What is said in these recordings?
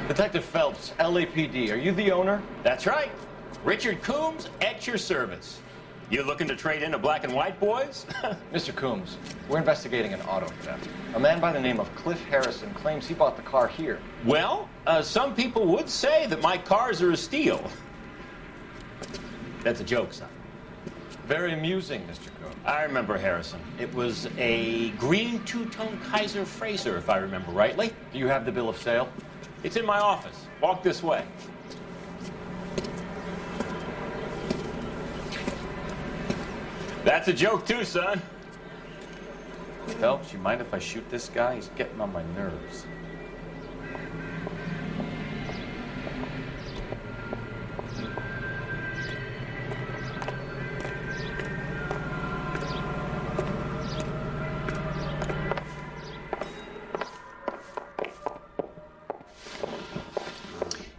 Detective Phelps, LAPD, are you the owner? That's right. Richard Coombs at your service. You looking to trade in a black and white, boys? Mr. Coombs, we're investigating an auto theft. A man by the name of Cliff Harrison claims he bought the car here. Well, some people would say that my cars are a steal. That's a joke, son. Very amusing, Mr. Coombs. I remember Harrison. It was a green two-tone Kaiser Frazer, if I remember rightly. Do you have the bill of sale? It's in my office. Walk this way. That's a joke too, son. Phelps, you mind if I shoot this guy? He's getting on my nerves.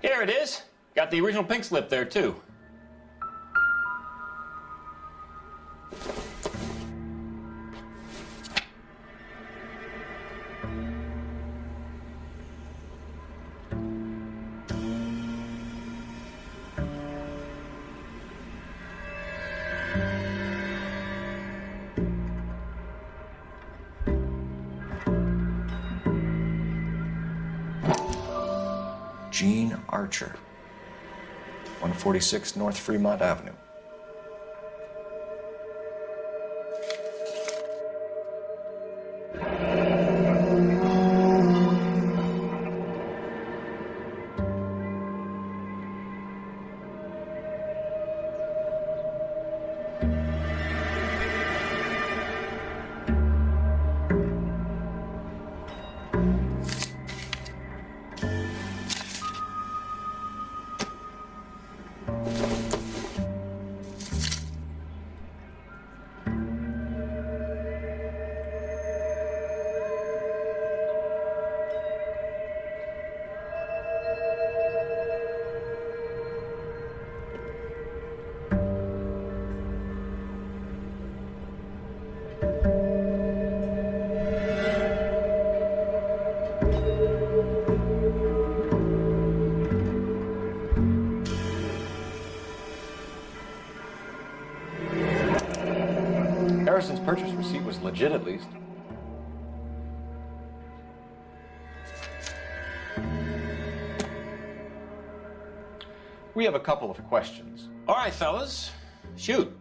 Here it is. Got the original pink slip there, too. Gene Archer, 146 North Fremont Avenue. Harrison's purchase receipt was legit, at least. We have a couple of questions. All right, fellas. Shoot.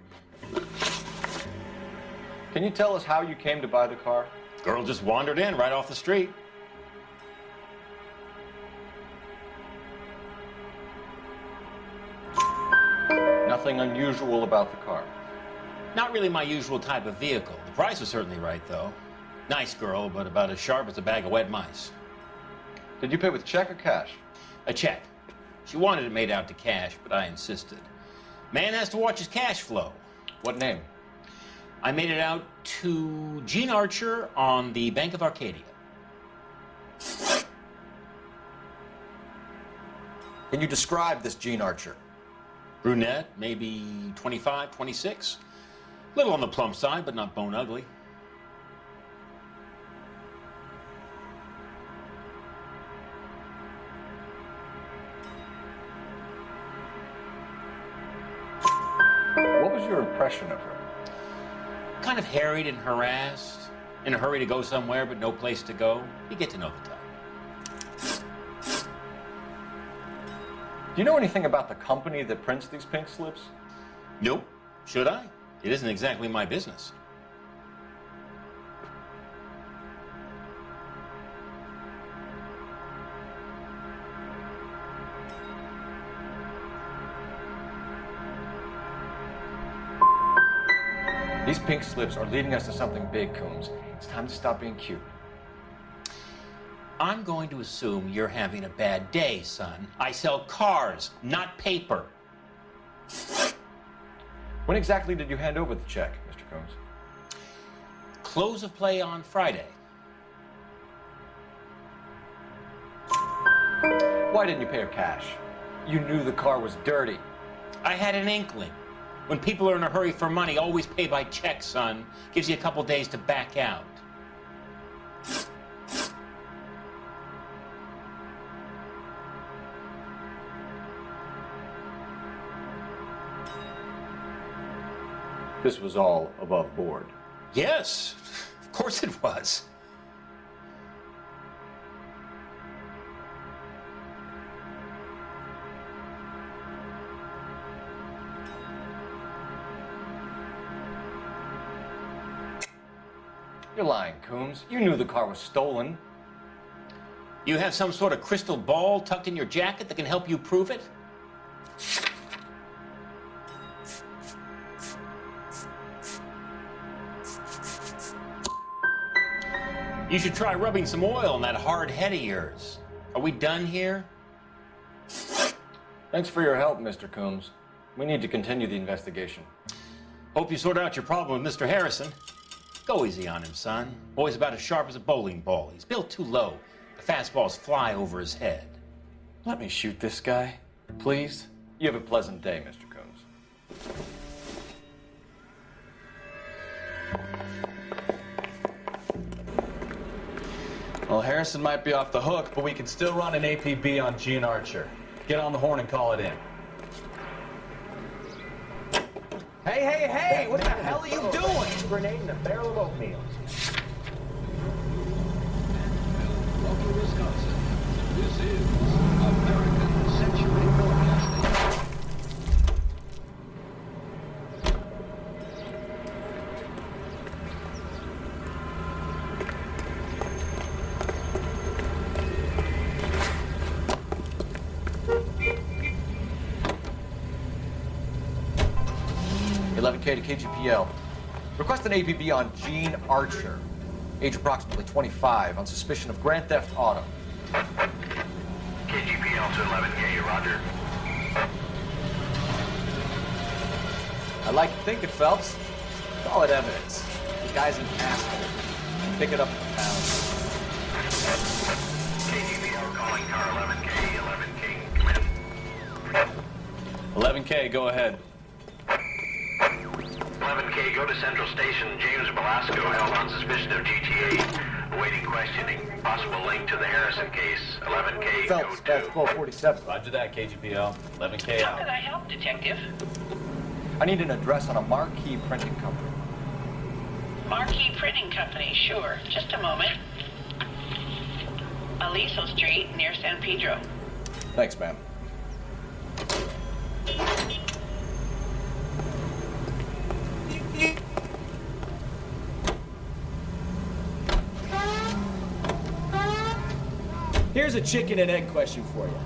Can you tell us how you came to buy the car? Girl just wandered in right off the street. Nothing unusual about the car. Not really my usual type of vehicle. The price was certainly right, though. Nice girl, but about as sharp as a bag of wet mice. Did you pay with check or cash? A check. She wanted it made out to cash, but I insisted. Man has to watch his cash flow. What name? I made it out to Gene Archer on the Bank of Arcadia. Can you describe this Gene Archer? Brunette, maybe 25, 26. Little on the plump side, but not bone ugly. What was your impression of her? Kind of harried and harassed. In a hurry to go somewhere, but no place to go. You get to know the type. Do you know anything about the company that prints these pink slips? Nope. Should I? It isn't exactly my business. These pink slips are leading us to something big, Coombs. It's time to stop being cute. I'm going to assume you're having a bad day, son. I sell cars, not paper. When exactly did you hand over the check, Mr. Coombs? Close of play on Friday. Why didn't you pay her cash? You knew the car was dirty. I had an inkling. When people are in a hurry for money, always pay by check, son. Gives you a couple days to back out. This was all above board. Yes, of course it was. You're lying, Coombs. You knew the car was stolen. You have some sort of crystal ball tucked in your jacket that can help you prove it? You should try rubbing some oil on that hard head of yours. Are we done here? Thanks for your help, Mr. Coombs. We need to continue the investigation. Hope you sort out your problem with Mr. Harrison. Go easy on him, son. Boy's about as sharp as a bowling ball. He's built too low. The fastballs fly over his head. Let me shoot this guy, please. You have a pleasant day, Mr. Coombs. Well, Harrison might be off the hook, but we can still run an APB on Gene Archer. Get on the horn and call it in. Hey, what the hell are you doing? Grenade in a barrel of oatmeal. Local Wisconsin. This is American Century Broadcasting. 11K to KGPL. Request an APB on Gene Archer, age approximately 25, on suspicion of grand theft auto. KGPL to 11K, roger. I like to think it, Phelps. Call it evidence. The guy's an asshole. Pick it up in the pound. KGPL calling car 11K, 11K, come in. 11K, go ahead. 11K, go to Central Station. James Velasco held on suspicion of GTA. Awaiting questioning. Possible link to the Harrison case. 11K, Phelps, go that's to... 1247. Roger that, KGPL. 11K How out. can I help, Detective? I need an address on a marquee printing company. Marquee Printing Company, sure. Just a moment. Aliso Street, near San Pedro. Thanks, ma'am. Here's a chicken and egg question for you.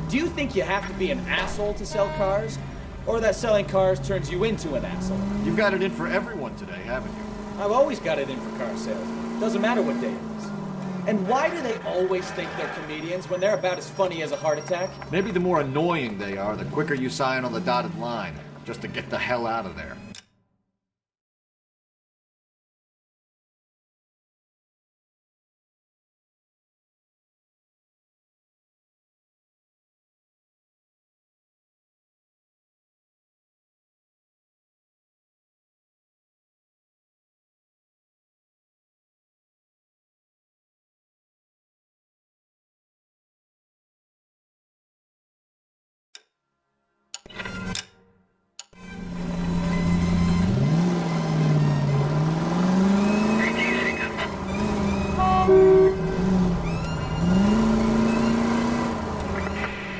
Do you think you have to be an asshole to sell cars? Or that selling cars turns you into an asshole? You've got it in for everyone today, haven't you? I've always got it in for car sales. Doesn't matter what day it is. And why do they always think they're comedians when they're about as funny as a heart attack? Maybe the more annoying they are, the quicker you sign on the dotted line, just to get the hell out of there.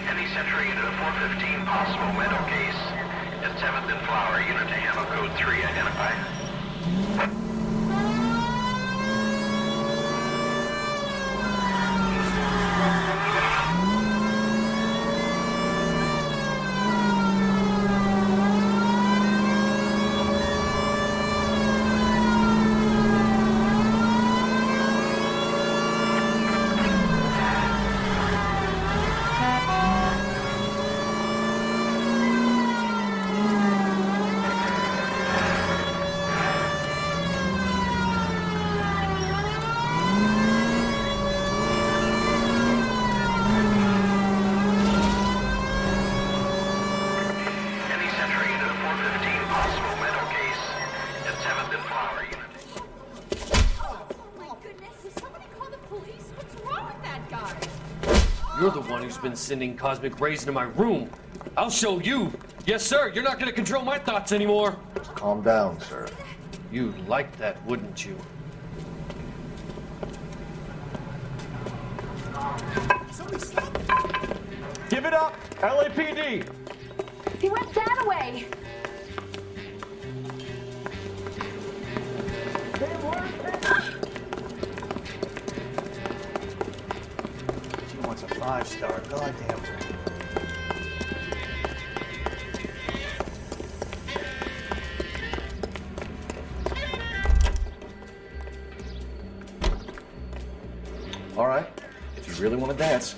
Any Century unit of 415, possible mental case. At 7th and Flower, unit to handle code 3, identify. Any Century unit of 415, possible mental case. At 7th and Flower, unit. Oh my goodness, did somebody call the police? What's wrong with that guy? You're the one who's been sending cosmic rays into my room. I'll show you. Yes, sir. You're not going to control my thoughts anymore. Calm down, sir. You'd like that, wouldn't you? Give it up, LAPD! He went that way. She wants a 5-star, goddamn. All right, if you really want to dance.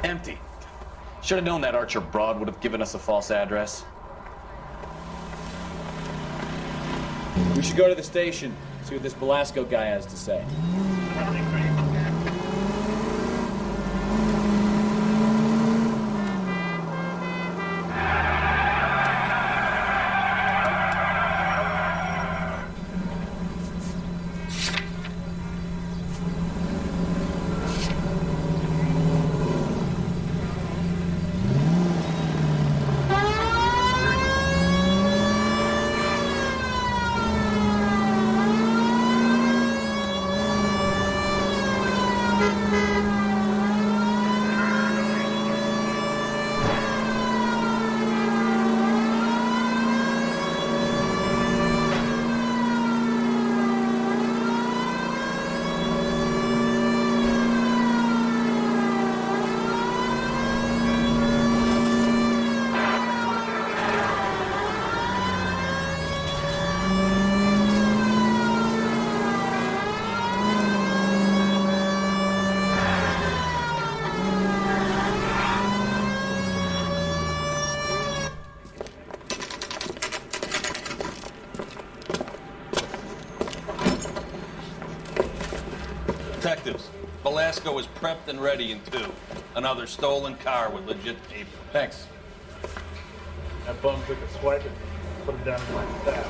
Empty. Should have known that Archer broad would have given us a false address. We should go to the station, see what this Velasco guy has to say. Detectives, Velasco is prepped and ready in 2. Another stolen car with legit paper. Thanks. That bum took a swipe and put him down in my staff.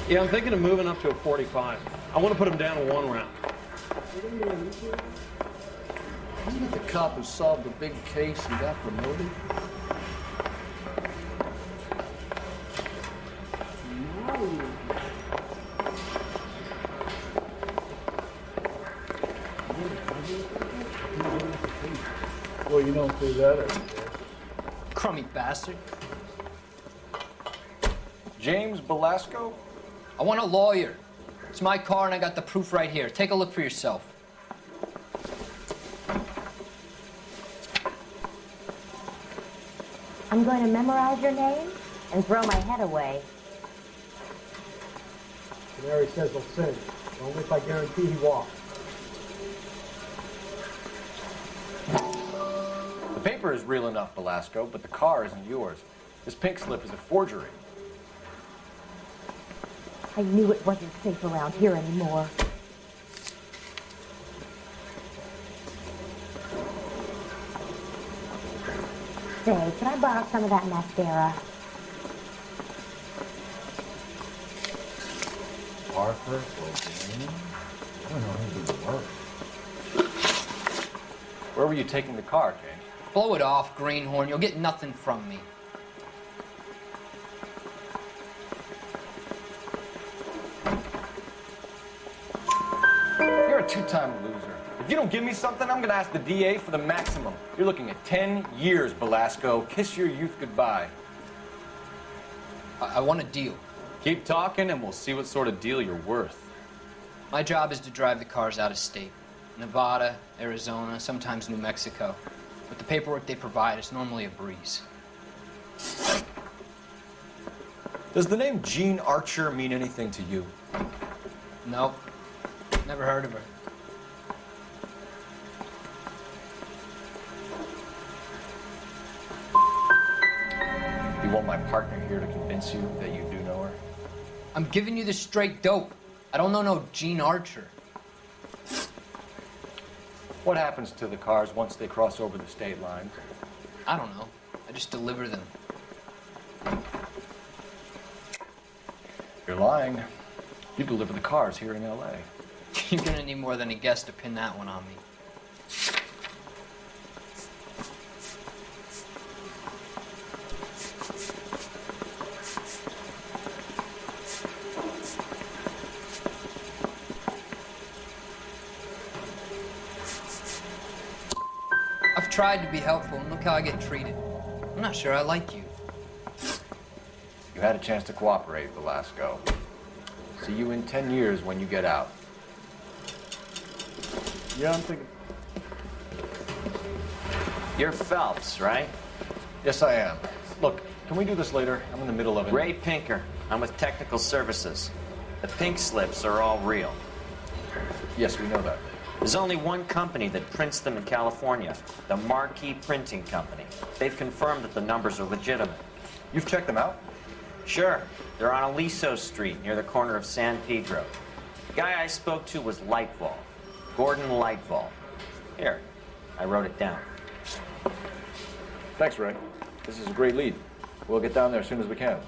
Yeah, I'm thinking of moving up to a 45. I want to put him down in 1 round. Isn't it the cop who solved the big case and got promoted? No. Well, you don't see that every day. Crummy bastard. James Belasco? I want a lawyer. It's my car and I got the proof right here. Take a look for yourself. I'm going to memorize your name and throw my head away. Canary says he'll sing. Only if I guarantee he walks. The paper is real enough, Belasco, but the car isn't yours. This pink slip is a forgery. I knew it wasn't safe around here anymore. Say, can I borrow some of that mascara? Arthur, I don't know who to work. Where were you taking the car, James? Blow it off, greenhorn. You'll get nothing from me. You're a two-time loser. If you don't give me something, I'm gonna ask the DA for the maximum. You're looking at 10 years, Belasco. Kiss your youth goodbye. I want a deal. Keep talking and we'll see what sort of deal you're worth. My job is to drive the cars out of state. Nevada, Arizona, sometimes New Mexico. With the paperwork they provide, it's normally a breeze. Does the name Jean Archer mean anything to you? Nope. Never heard of her. You want my partner here to convince you that you do know her? I'm giving you the straight dope. I don't know no Jean Archer. What happens to the cars once they cross over the state lines? I don't know. I just deliver them. You're lying. You deliver the cars here in LA. You're gonna need more than a guess to pin that one on me. I've tried to be helpful, and look how I get treated. I'm not sure I like you. You had a chance to cooperate, Velasco. See you in 10 years when you get out. Yeah, I'm thinking. You're Phelps, right? Yes, I am. Look, can we do this later? I'm in the middle of it. Ray Pinker. I'm with Technical Services. The pink slips are all real. Yes, we know that. There's only one company that prints them in California, the Marquee Printing Company. They've confirmed that the numbers are legitimate. You've checked them out? Sure. They're on Aliso Street, near the corner of San Pedro. The guy I spoke to was Lightfall. Gordon Lightfall. Here, I wrote it down. Thanks, Ray. This is a great lead. We'll get down there as soon as we can.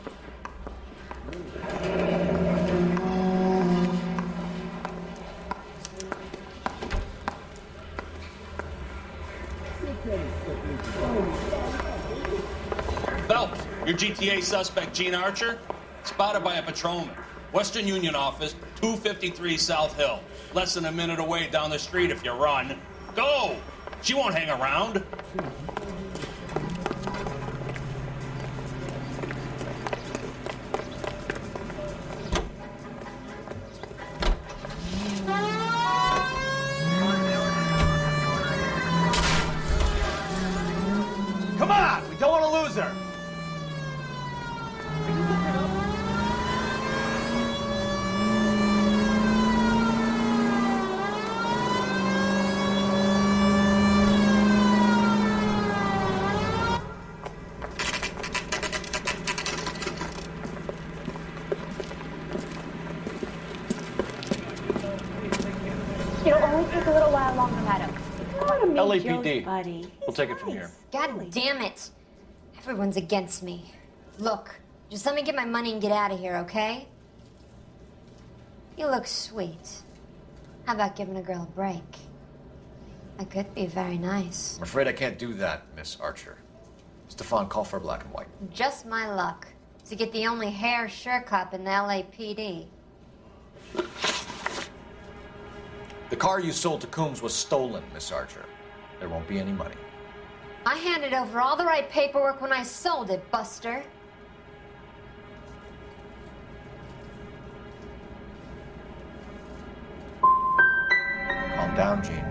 Phelps, your GTA suspect, Gene Archer, spotted by a patrolman. Western Union office, 253 South Hill. Less than a minute away down the street if you run. Go! She won't hang around. Come on! We don't want to lose her! It'll only take a little while longer, madam. LAPD. Buddy. We'll take it from here. God damn it. Everyone's against me. Look, just let me get my money and get out of here, okay? You look sweet. How about giving a girl a break? That could be very nice. I'm afraid I can't do that, Miss Archer. Stefan, call for black and white. Just my luck to get the only hair sure cop in the LAPD. The car you sold to Coombs was stolen, Miss Archer. There won't be any money. I handed over all the right paperwork when I sold it, Buster. Calm down, Gene.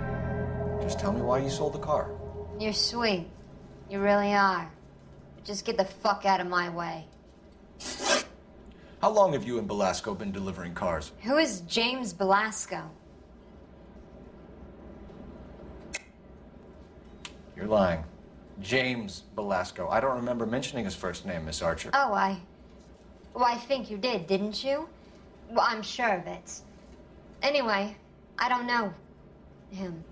Just tell me why you sold the car. You're sweet. You really are. But just get the fuck out of my way. How long have you and Belasco been delivering cars? Who is James Belasco? You're lying. James Belasco. I don't remember mentioning his first name, Miss Archer. Oh, well, I think you did, didn't you? Well, I'm sure of it. Anyway, I don't know him.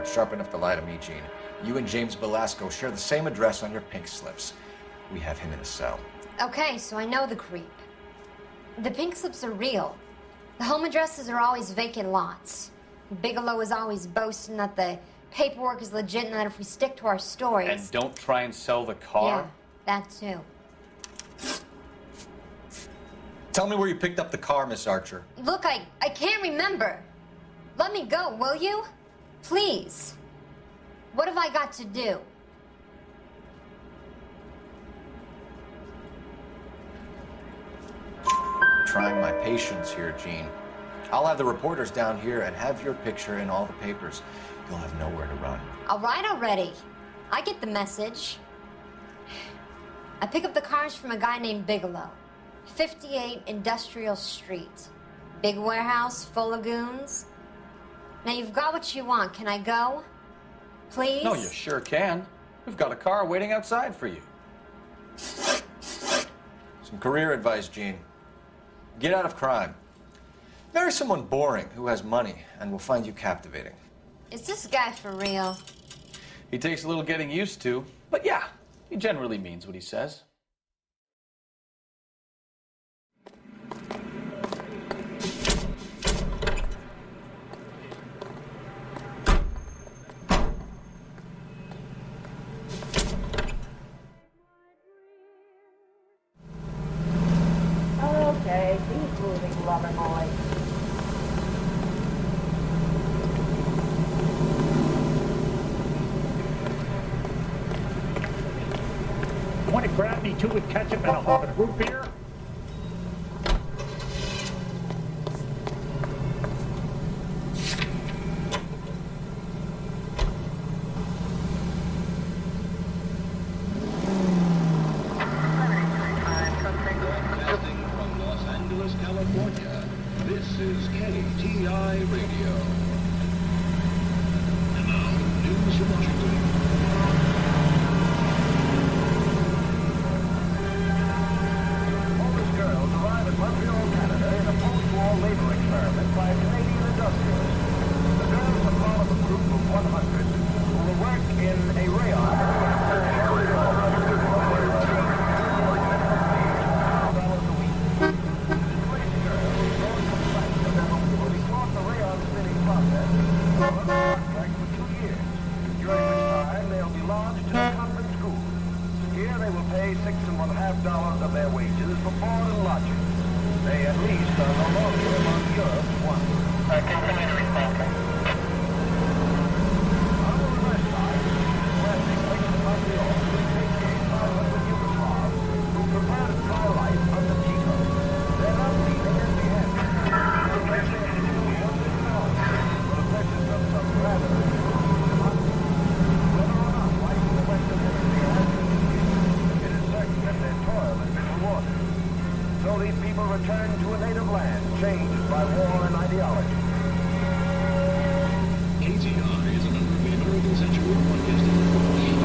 Sharp enough to lie to me, Gene. You and James Belasco share the same address on your pink slips. We have him in a cell. Okay, so I know the creep. The pink slips are real. The home addresses are always vacant lots. Bigelow is always boasting that the paperwork is legit and that if we stick to our stories... And don't try and sell the car? Yeah, that too. Tell me where you picked up the car, Miss Archer. Look, I can't remember. Let me go, will you? Please. What have I got to do? Trying my patience here, Gene. I'll have the reporters down here and have your picture in all the papers. You'll have nowhere to run. All right already. I get the message. I pick up the cars from a guy named Bigelow. 58 Industrial Street. Big warehouse full of goons. Now you've got what you want. Can I go? Please? No, you sure can. We've got a car waiting outside for you. Some career advice, Gene. Get out of crime. Marry someone boring who has money and will find you captivating. Is this guy for real? He takes a little getting used to, but yeah, he generally means what he says. Okay, keep moving, lover boy. Want to grab me two with ketchup and a hunk of root beer? Broadcasting from Los Angeles, California, this is KTI Radio. And now, news from Washington. Polish girls arrive at Montreal, Canada in a post-war labor experiment by Canadian industrialists. The girls are part of a group of 100 who will work in a $6.50 of their wages for board and lodging. They at least are no longer among Europe's wonders. Continue to respond. On the reverse side, Westing makes the Montreal to repatriate 500 Yugoslavs who prepare to try life under Tito. They're not leaving empty-handed. They're pledging to do what they know for the purchase of some rather exclusive democracy. Whether or not life in the Western Hemisphere has been that their toil has been rewarded. So these people return to a native land changed by war and ideology. KTI is a member of the American Century Broadcasting Corporation.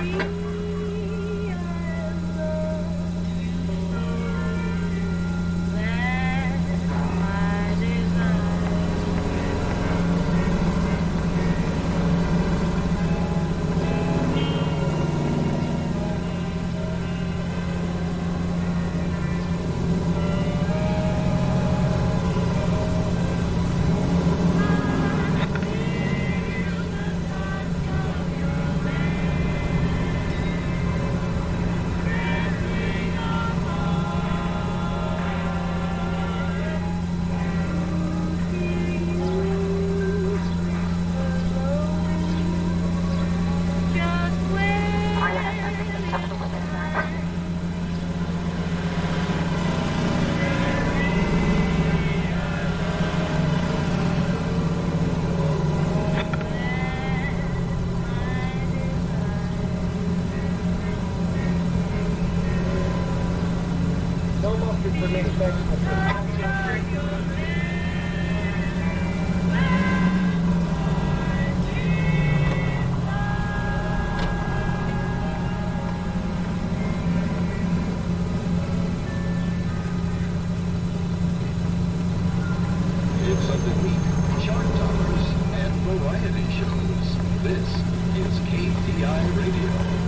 It's a week, chart toppers, and variety shows. This is KTI Radio.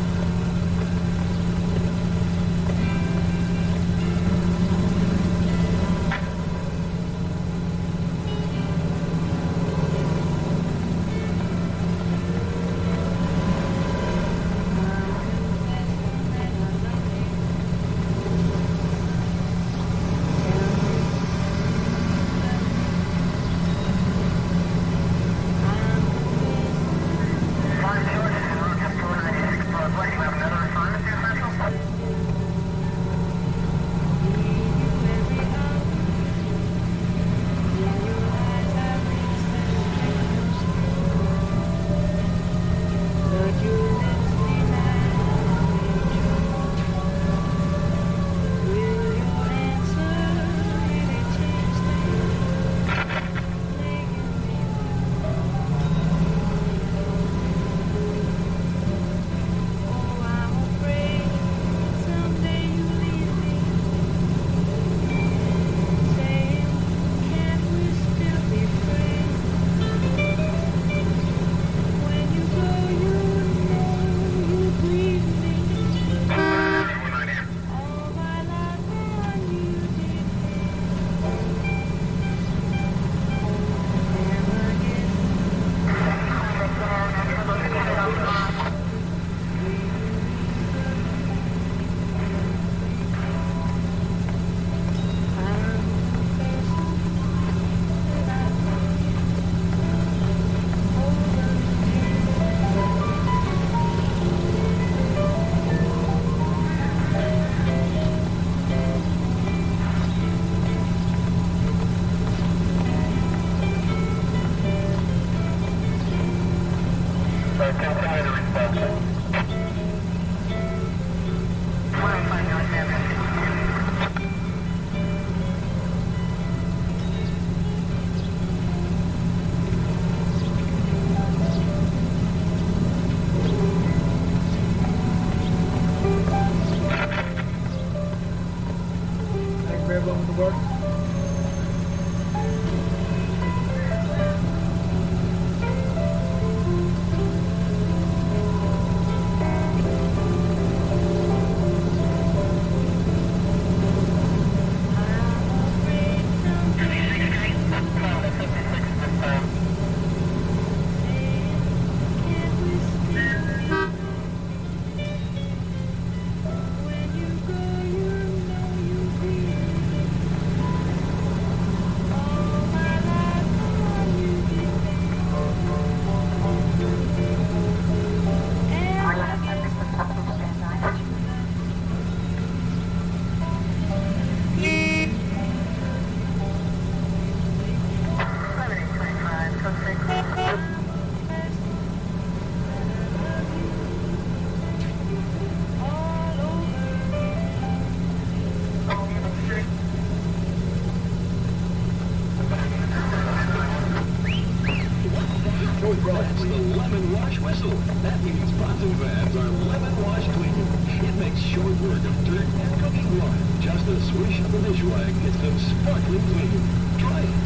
That's the lemon wash whistle. That means pots and pans are lemon wash clean. It makes short work of dirt and cooking water. Just a swish of the dish rag gets them sparkling clean. Try it.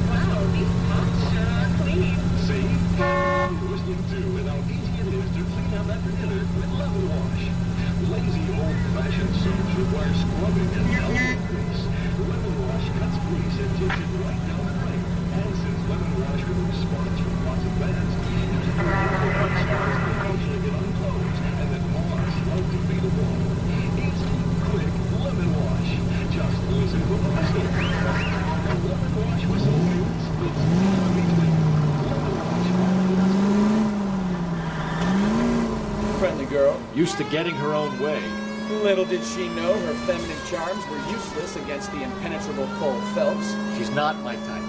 Wow, these pots sure are clean. See? You're listening to and how easy it is to clean up after dinner with lemon wash. Lazy old-fashioned soaps require scrubbing and elbow grease. Lemon wash cuts grease and takes it right down the drain. And since lemon wash removes spots from pots and pans, using the spots that eventually get unclosed and then moths love to feed them all. Easy, quick lemon wash. Just listen to the whistle. A lemon wash whistle means it's gotta be clean. Lemon wash. Friendly girl. Used to getting her own way. Little did she know her feminine charms were useless against the impenetrable Cole Phelps. She's not my type.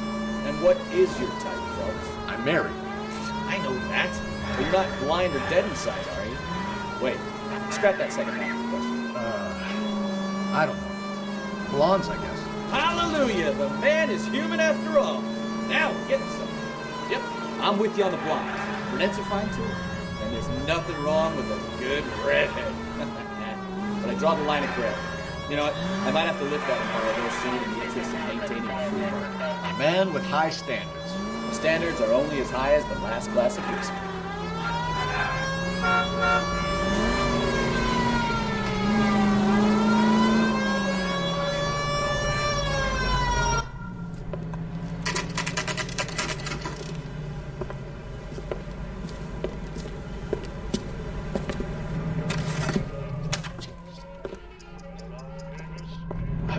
And what is your type, Phelps? I'm married. I know that. But you're not blind or dead inside, are you? Wait, scrap that second half of the question. I don't know. Blondes, I guess. Hallelujah! The man is human after all. Now we're getting something. Yep, I'm with you on the blondes. Brunettes are fine too. And there's nothing wrong with a good redhead. But I draw the line at gray. You know what? I might have to lift that umbrella real soon in the interest of maintaining a free market. A man with high standards. The standards are only as high as the last glass of whiskey.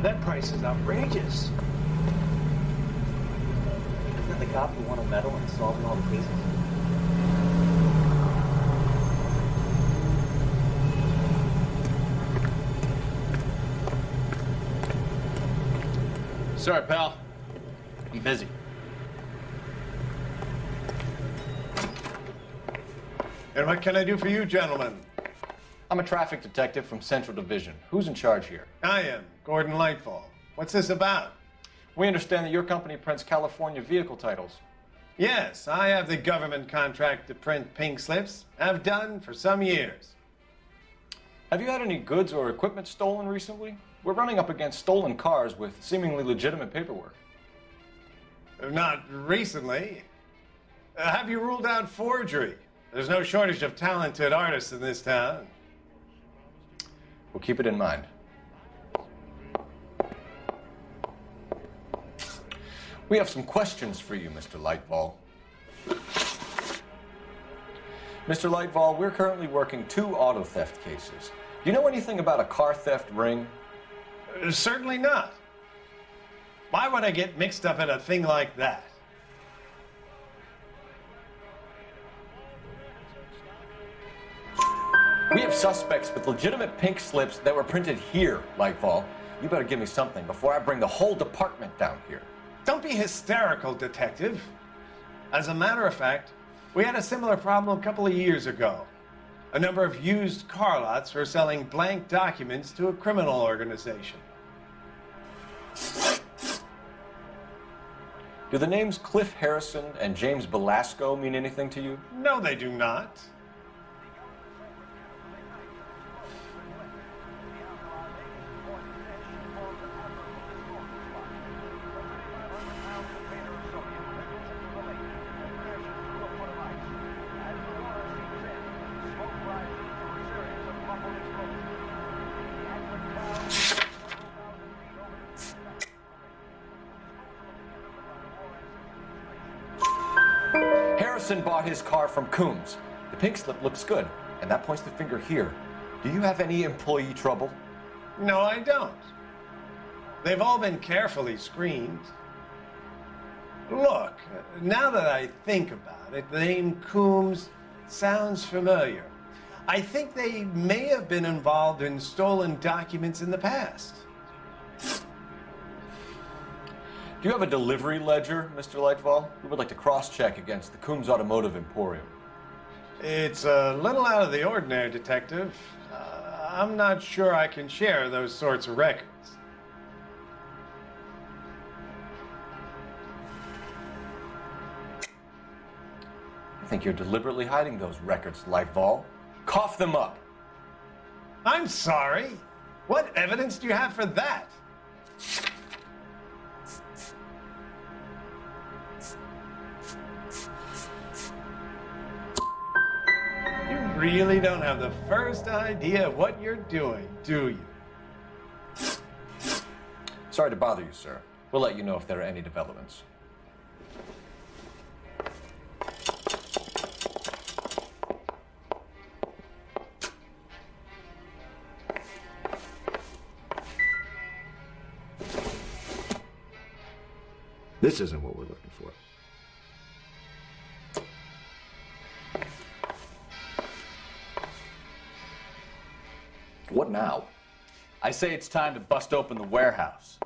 That price is outrageous. Isn't that the cop who won a medal in solving all the cases? Sorry, pal. I'm busy. And what can I do for you, gentlemen? I'm a traffic detective from Central Division. Who's in charge here? I am, Gordon Lightfall. What's this about? We understand that your company prints California vehicle titles. Yes, I have the government contract to print pink slips. I've done for some years. Have you had any goods or equipment stolen recently? We're running up against stolen cars with seemingly legitimate paperwork. Not recently. Have you ruled out forgery? There's no shortage of talented artists in this town. We'll keep it in mind. We have some questions for you, Mr. Lightfall. Mr. Lightfall, we're currently working 2 auto theft cases. Do you know anything about a car theft ring? Certainly not. Why would I get mixed up in a thing like that? We have suspects with legitimate pink slips that were printed here, Lightfall. You better give me something before I bring the whole department down here. Don't be hysterical, detective. As a matter of fact, we had a similar problem a couple of years ago. A number of used car lots were selling blank documents to a criminal organization. Do the names Cliff Harrison and James Belasco mean anything to you? No, they do not. Harrison bought his car from Coombs. The pink slip looks good, and that points the finger here. Do you have any employee trouble? No, I don't. They've all been carefully screened. Look, now that I think about it, the name Coombs sounds familiar. I think they may have been involved in stolen documents in the past. Do you have a delivery ledger, Mr. Lightfall? We would like to cross-check against the Coombs Automotive Emporium. It's a little out of the ordinary, Detective. I'm not sure I can share those sorts of records. I think you're deliberately hiding those records, Lightfall. Cough them up. I'm sorry. What evidence do you have for that? You really don't have the first idea of what you're doing, do you? Sorry to bother you, sir. We'll let you know if there are any developments. This isn't what we're looking for. What now? I say it's time to bust open the warehouse.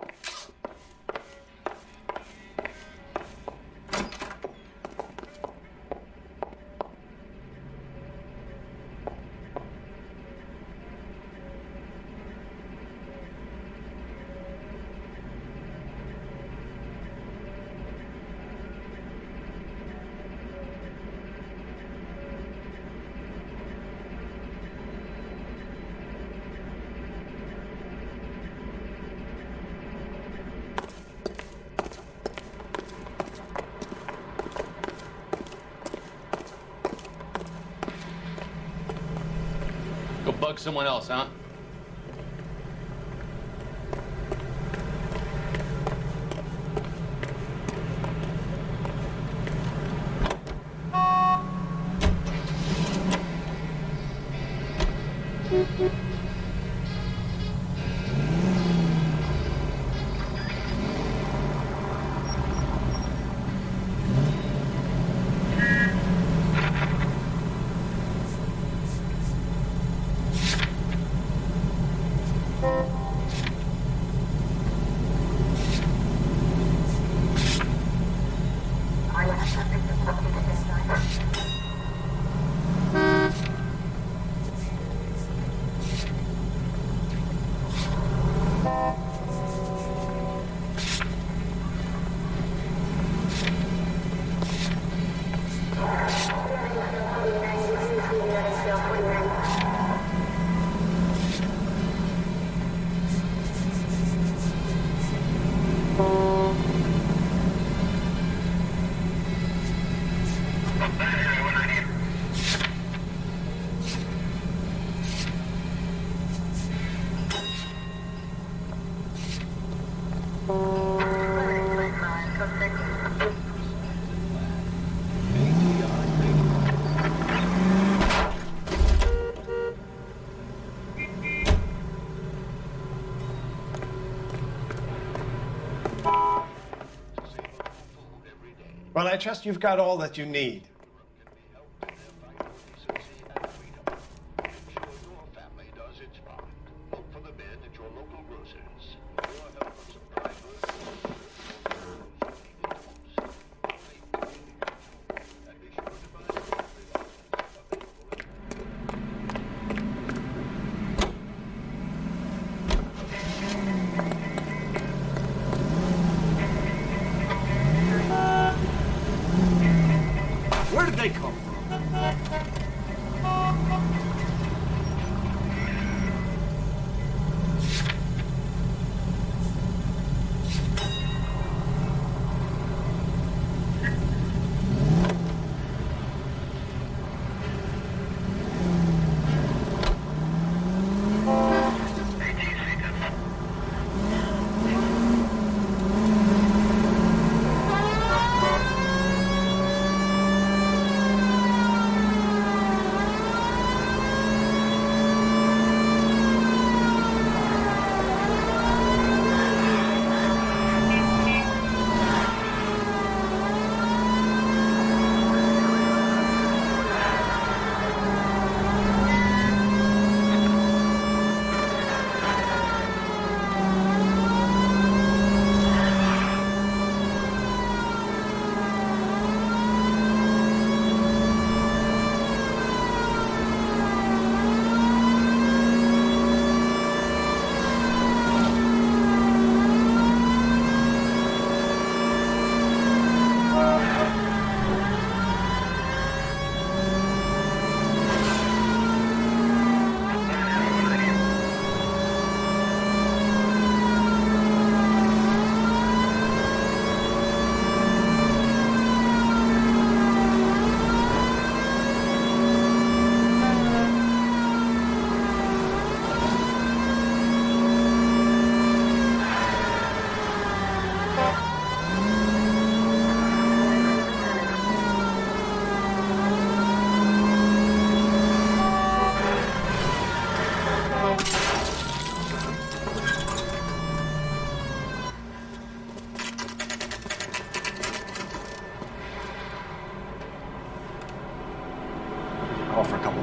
Go bug someone else, huh? Well, I trust you've got all that you need.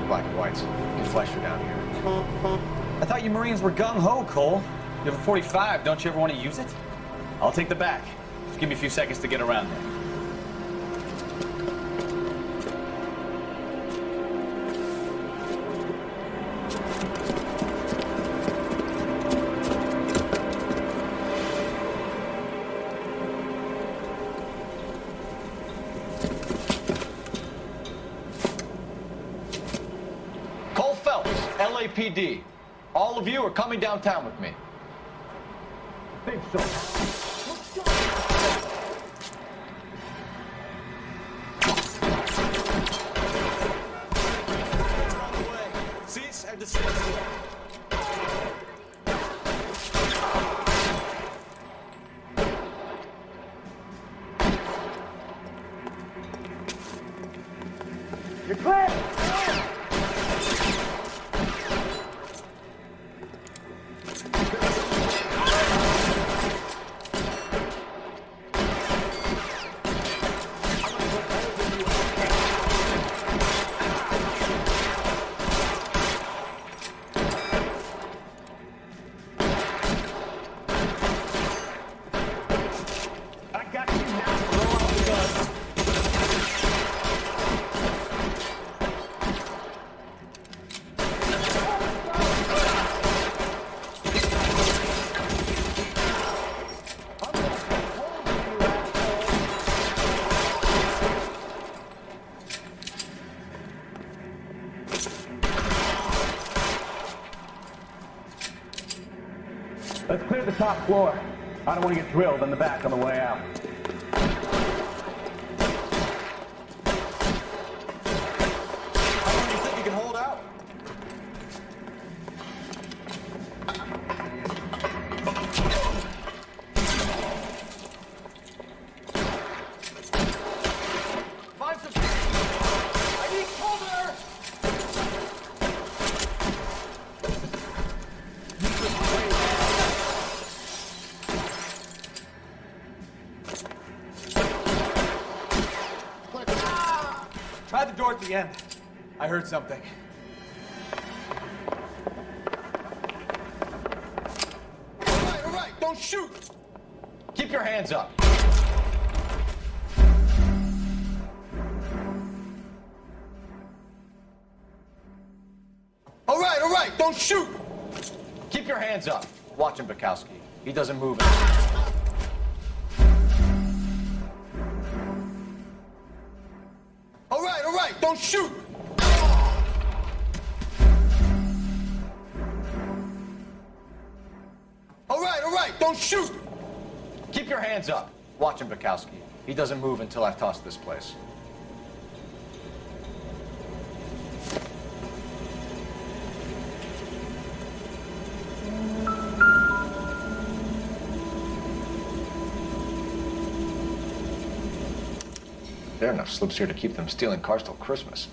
black and whites. Get flasher down here. I thought you Marines were gung-ho, Cole. You have a 45, don't you ever want to use it? I'll take the back. Just give me a few seconds to get around there. LAPD. All of you are coming downtown with me. I think so. Cease and desist. You're clear! Let's clear the top floor. I don't want to get drilled in the back on the way out. How long do you think you can hold out? Find some... I need cover! Try the door at the end. I heard something. All right, don't shoot! Keep your hands up. All right, don't shoot! Keep your hands up. Watch him, Bukowski. He doesn't move. All right, don't shoot! All right, don't shoot! Keep your hands up. Watch him, Bukowski. He doesn't move until I've tossed this place. There are enough slips here to keep them stealing cars till Christmas.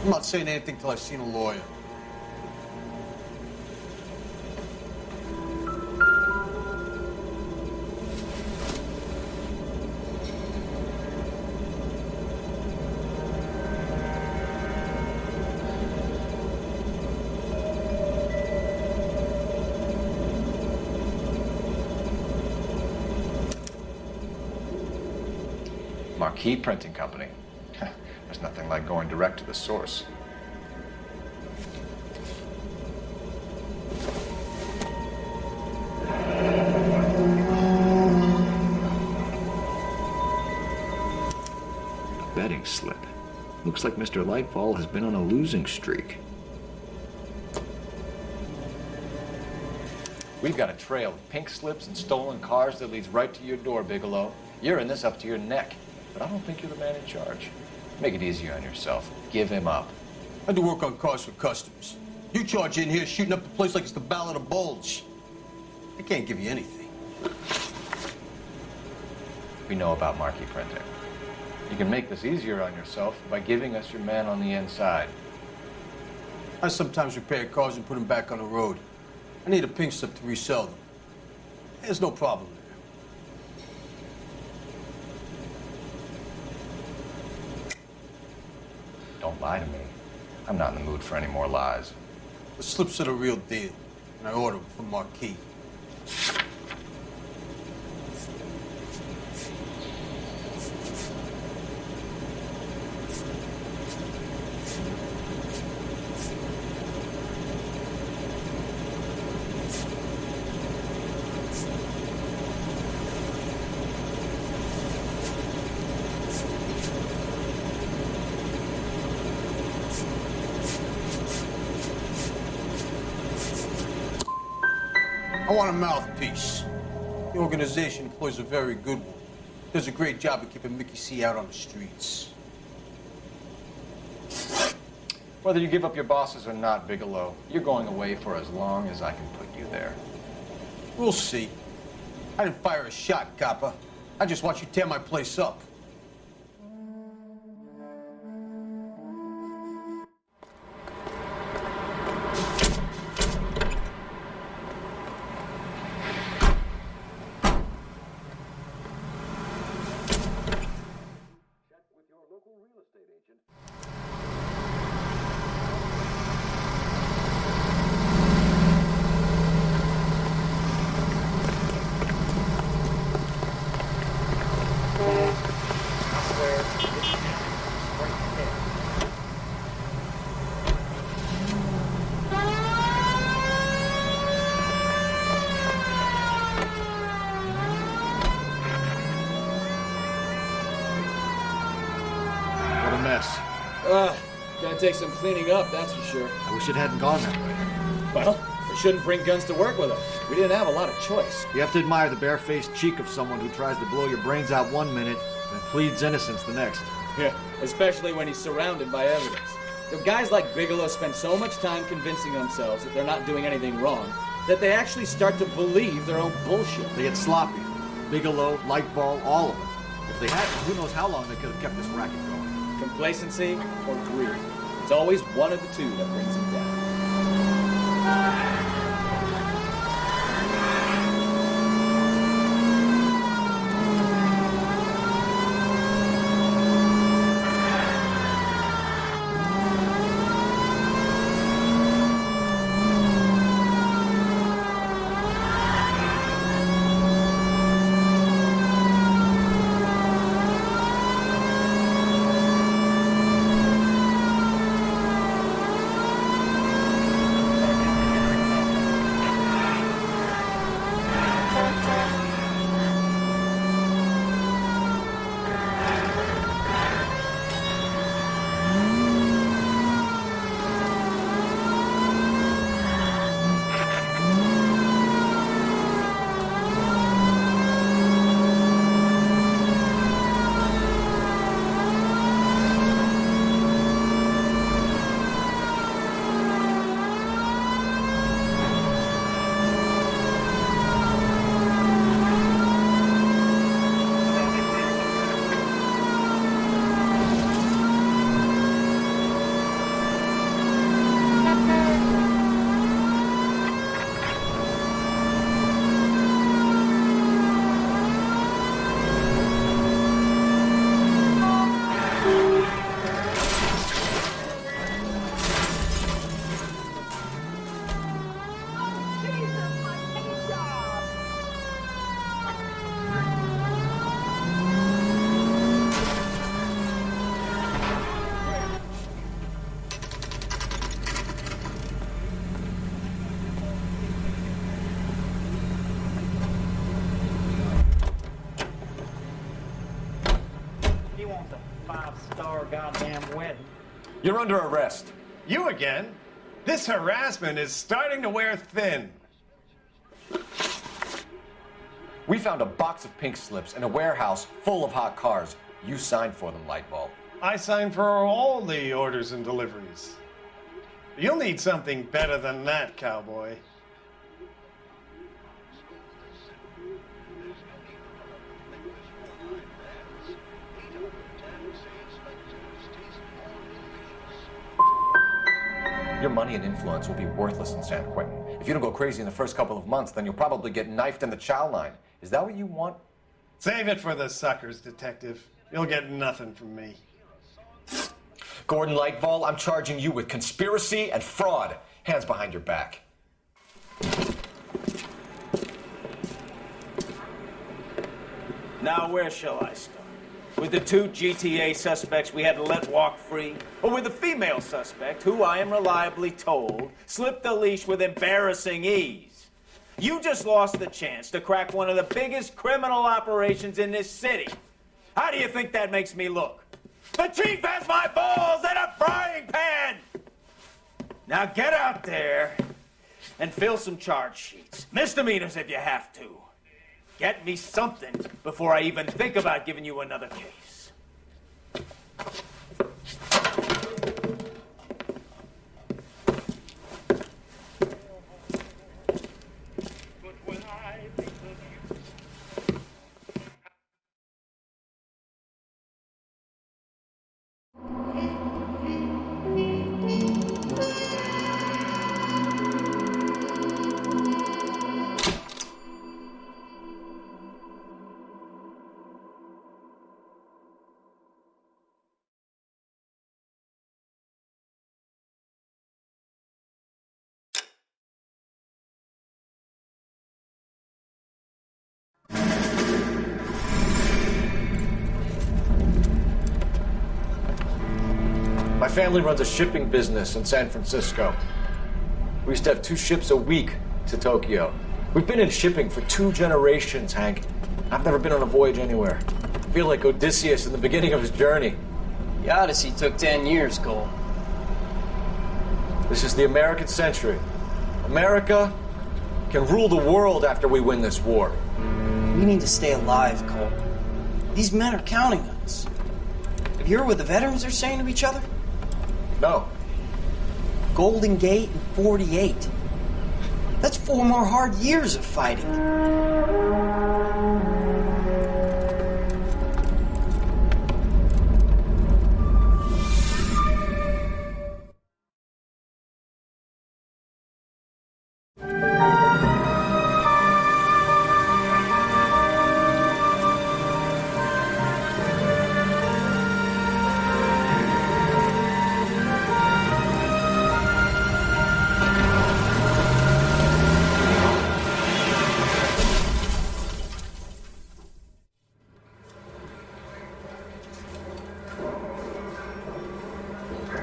I'm not saying anything till I've seen a lawyer. Marquee Printing Company. There's nothing like going direct to the source. pink slip. Looks like Mr. Lightfall has been on a losing streak. We've got a trail of pink slips and stolen cars that leads right to your door, Bigelow. You're in this up to your neck, but I don't think you're the man in charge. Make it easier on yourself. Give him up. I do work on cars for customers. You charge in here shooting up the place like it's the Ballad of Bulge. I can't give you anything. We know about marquee printing. You can make this easier on yourself by giving us your man on the inside. I sometimes repair cars and put them back on the road. I need a pink slip to resell them. There's no problem there. Don't lie to me. I'm not in the mood for any more lies. The slips are the real deal, and I ordered them from Marquis. I want a mouthpiece. The organization employs a very good one. Does a great job of keeping Mickey C out on the streets. Whether you give up your bosses or not, Bigelow, you're going away for as long as I can put you there. We'll see. I didn't fire a shot, copper. I just watch you tear my place up. Gonna take some cleaning up, that's for sure. I wish it hadn't gone that way. Well, we shouldn't bring guns to work with us. We didn't have a lot of choice. You have to admire the barefaced cheek of someone who tries to blow your brains out one minute and pleads innocence the next. Yeah, especially when he's surrounded by evidence. The guys like Bigelow spend so much time convincing themselves that they're not doing anything wrong that they actually start to believe their own bullshit. They get sloppy. Bigelow, Lightfall, all of them. If they hadn't, who knows how long they could have kept this racket going. Complacency or greed. It's always one of the two that brings them down. goddamn wedding. You're under arrest. You again? This harassment is starting to wear thin. We found a box of pink slips in a warehouse full of hot cars. You signed for them, Lightbulb. I signed for all the orders and deliveries. You'll need something better than that, cowboy. Your money and influence will be worthless in San Quentin. If you don't go crazy in the first couple of months, then you'll probably get knifed in the chow line. Is that what you want? Save it for the suckers, Detective. You'll get nothing from me. Gordon Lightfall, I'm charging you with conspiracy and fraud. Hands behind your back. Now, where shall I start? With the 2 GTA suspects we had to let walk free? Or with the female suspect, who I am reliably told slipped the leash with embarrassing ease? You just lost the chance to crack one of the biggest criminal operations in this city. How do you think that makes me look? The chief has my balls in a frying pan! Now get out there and fill some charge sheets. Misdemeanors if you have to. Get me something before I even think about giving you another case. My family runs a shipping business in San Francisco. We used to have 2 ships a week to Tokyo. We've been in shipping for 2 generations, Hank. I've never been on a voyage anywhere. I feel like Odysseus in the beginning of his journey. The Odyssey took 10 years, Cole. This is the American century. America can rule the world after we win this war. We need to stay alive, Cole. These men are counting on us. Have you heard what the veterans are saying to each other? No. Golden Gate and 48. That's 4 more hard years of fighting.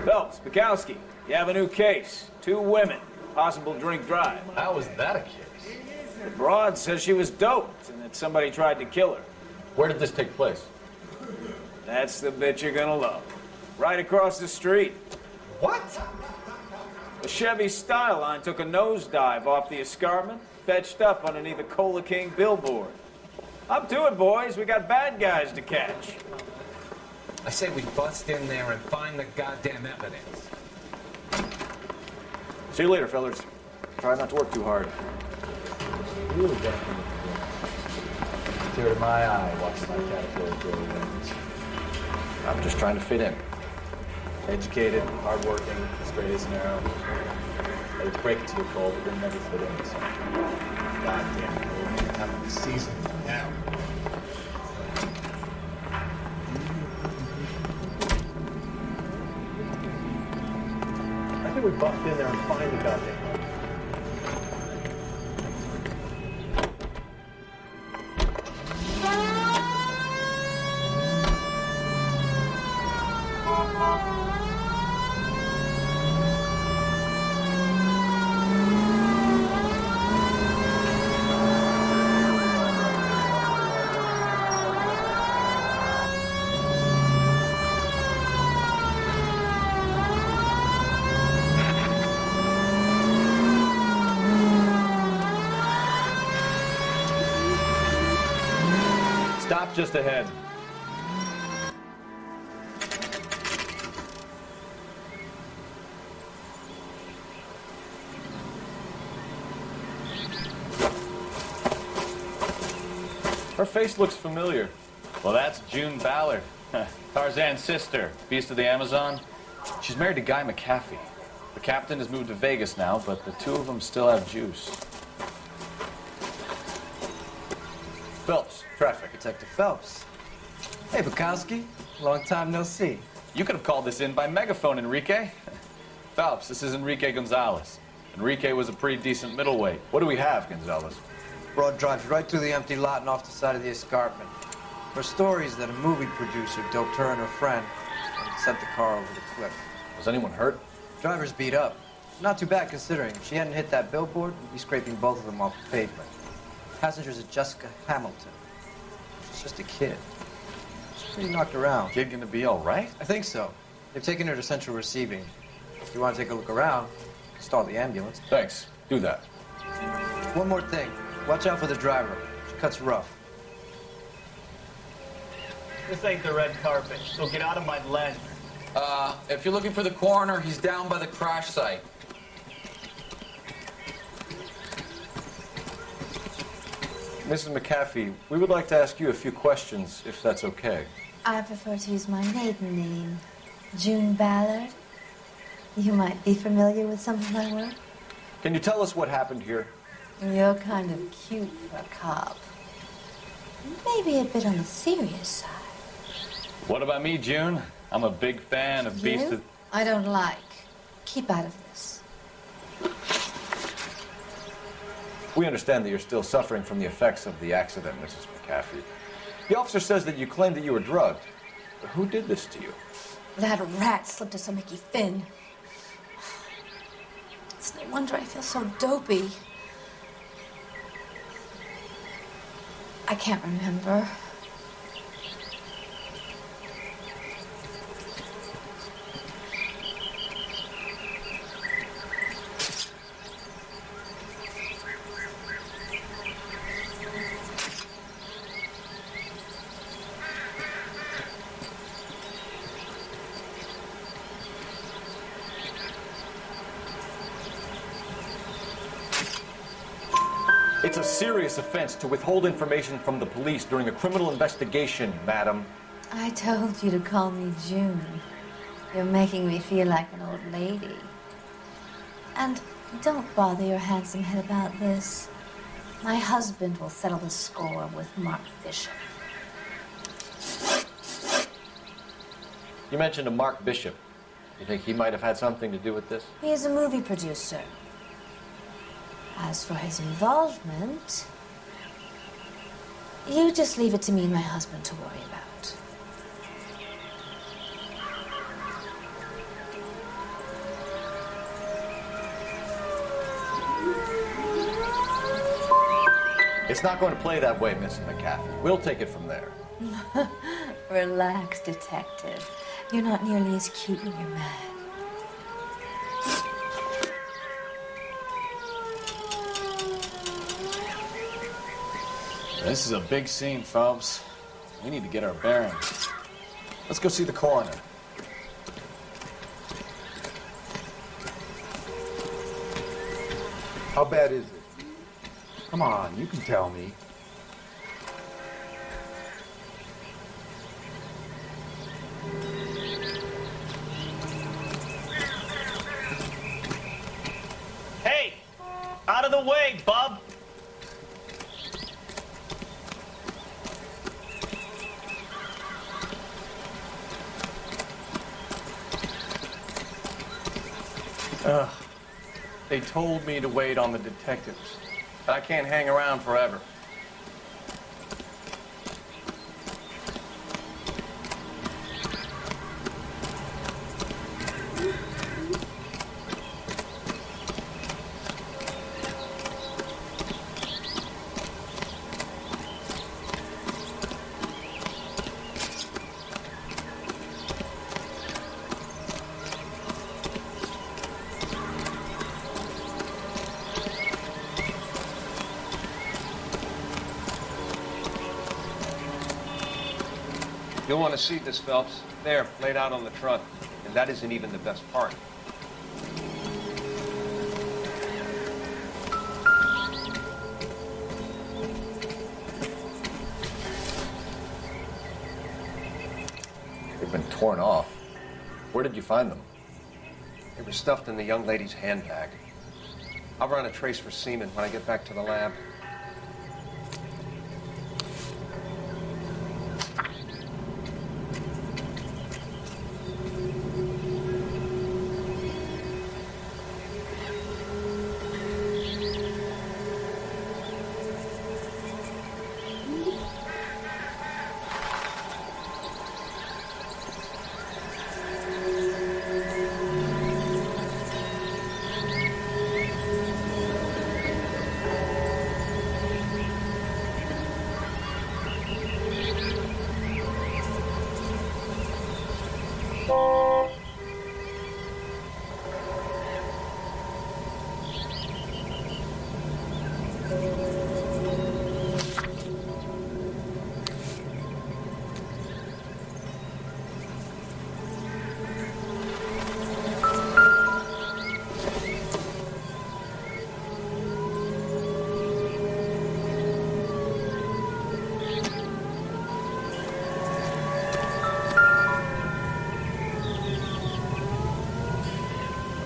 Phelps, Bukowski, you have a new case. 2 women, possible drink drive. How was that a case? The broad says she was doped and that somebody tried to kill her. Where did this take place? That's the bit you're gonna love. Right across the street. What? A Chevy Styline took a nosedive off the escarpment, fetched up underneath a Cola King billboard. Up to it, boys. We got bad guys to catch. I say we bust in there and find the goddamn evidence. See you later, fellas. Try not to work too hard. Really definitely. Tear to my eye watching my caterpillar grow wings. I'm just trying to fit in. Educated, hardworking, straight as an arrow. I would break it to you, Cole, but you'll never fit in. So. Goddamn, we're having the season now. I think we bust in there and find the goddamn. just ahead. Her face looks familiar. Well, that's June Ballard, Tarzan's sister, beast of the Amazon. She's married to Guy McAfee. The captain has moved to Vegas now, but the two of them still have juice. Phelps, traffic. Detective Phelps. Hey, Bukowski. Long time no see. You could have called this in by megaphone, Enrique. Phelps, this is Enrique Gonzalez. Enrique was a pretty decent middleweight. What do we have, Gonzalez? Broad drives right through the empty lot and off the side of the escarpment. Her story is that a movie producer doped her and her friend and sent the car over the cliff. Was anyone hurt? Driver's beat up. Not too bad considering. If she hadn't hit that billboard, we'd be scraping both of them off the pavement. Passengers are Jessica Hamilton. She's just a kid. She's pretty knocked around. Kid gonna be all right? I think so. They've taken her to central receiving. If you want to take a look around, stall the ambulance. Thanks. Do that. One more thing. Watch out for the driver. She cuts rough. This ain't the red carpet, so get out of my lens. If you're looking for the coroner, he's down by the crash site. Mrs. McAfee, we would like to ask you a few questions, if that's okay. I prefer to use my maiden name, June Ballard. You might be familiar with some of my work. Can you tell us what happened here? You're kind of cute for a cop. Maybe a bit on the serious side. What about me, June? I'm a big fan of Beast of... I don't like. Keep out of this. We understand that you're still suffering from the effects of the accident, Mrs. McAfee. The officer says that you claimed that you were drugged. But who did this to you? That rat slipped us a Mickey Finn. It's no wonder I feel so dopey. I can't remember. It's a serious offense to withhold information from the police during a criminal investigation, madam. I told you to call me June. You're making me feel like an old lady. And don't bother your handsome head about this. My husband will settle the score with Mark Bishop. You mentioned a Mark Bishop. You think he might have had something to do with this? He is a movie producer. As for his involvement, you just leave it to me and my husband to worry about. It's not going to play that way, Miss McAfee. We'll take it from there. Relax, detective. You're not nearly as cute when you're mad. This is a big scene, Phelps. We need to get our bearings. Let's go see the coroner. How bad is it? Come on, you can tell me. Hey! Out of the way, bub! Ugh. They told me to wait on the detectives, but I can't hang around forever. You'll want to see this, Phelps. There, laid out on the trunk. And that isn't even the best part. They've been torn off. Where did you find them? They were stuffed in the young lady's handbag. I'll run a trace for semen when I get back to the lab.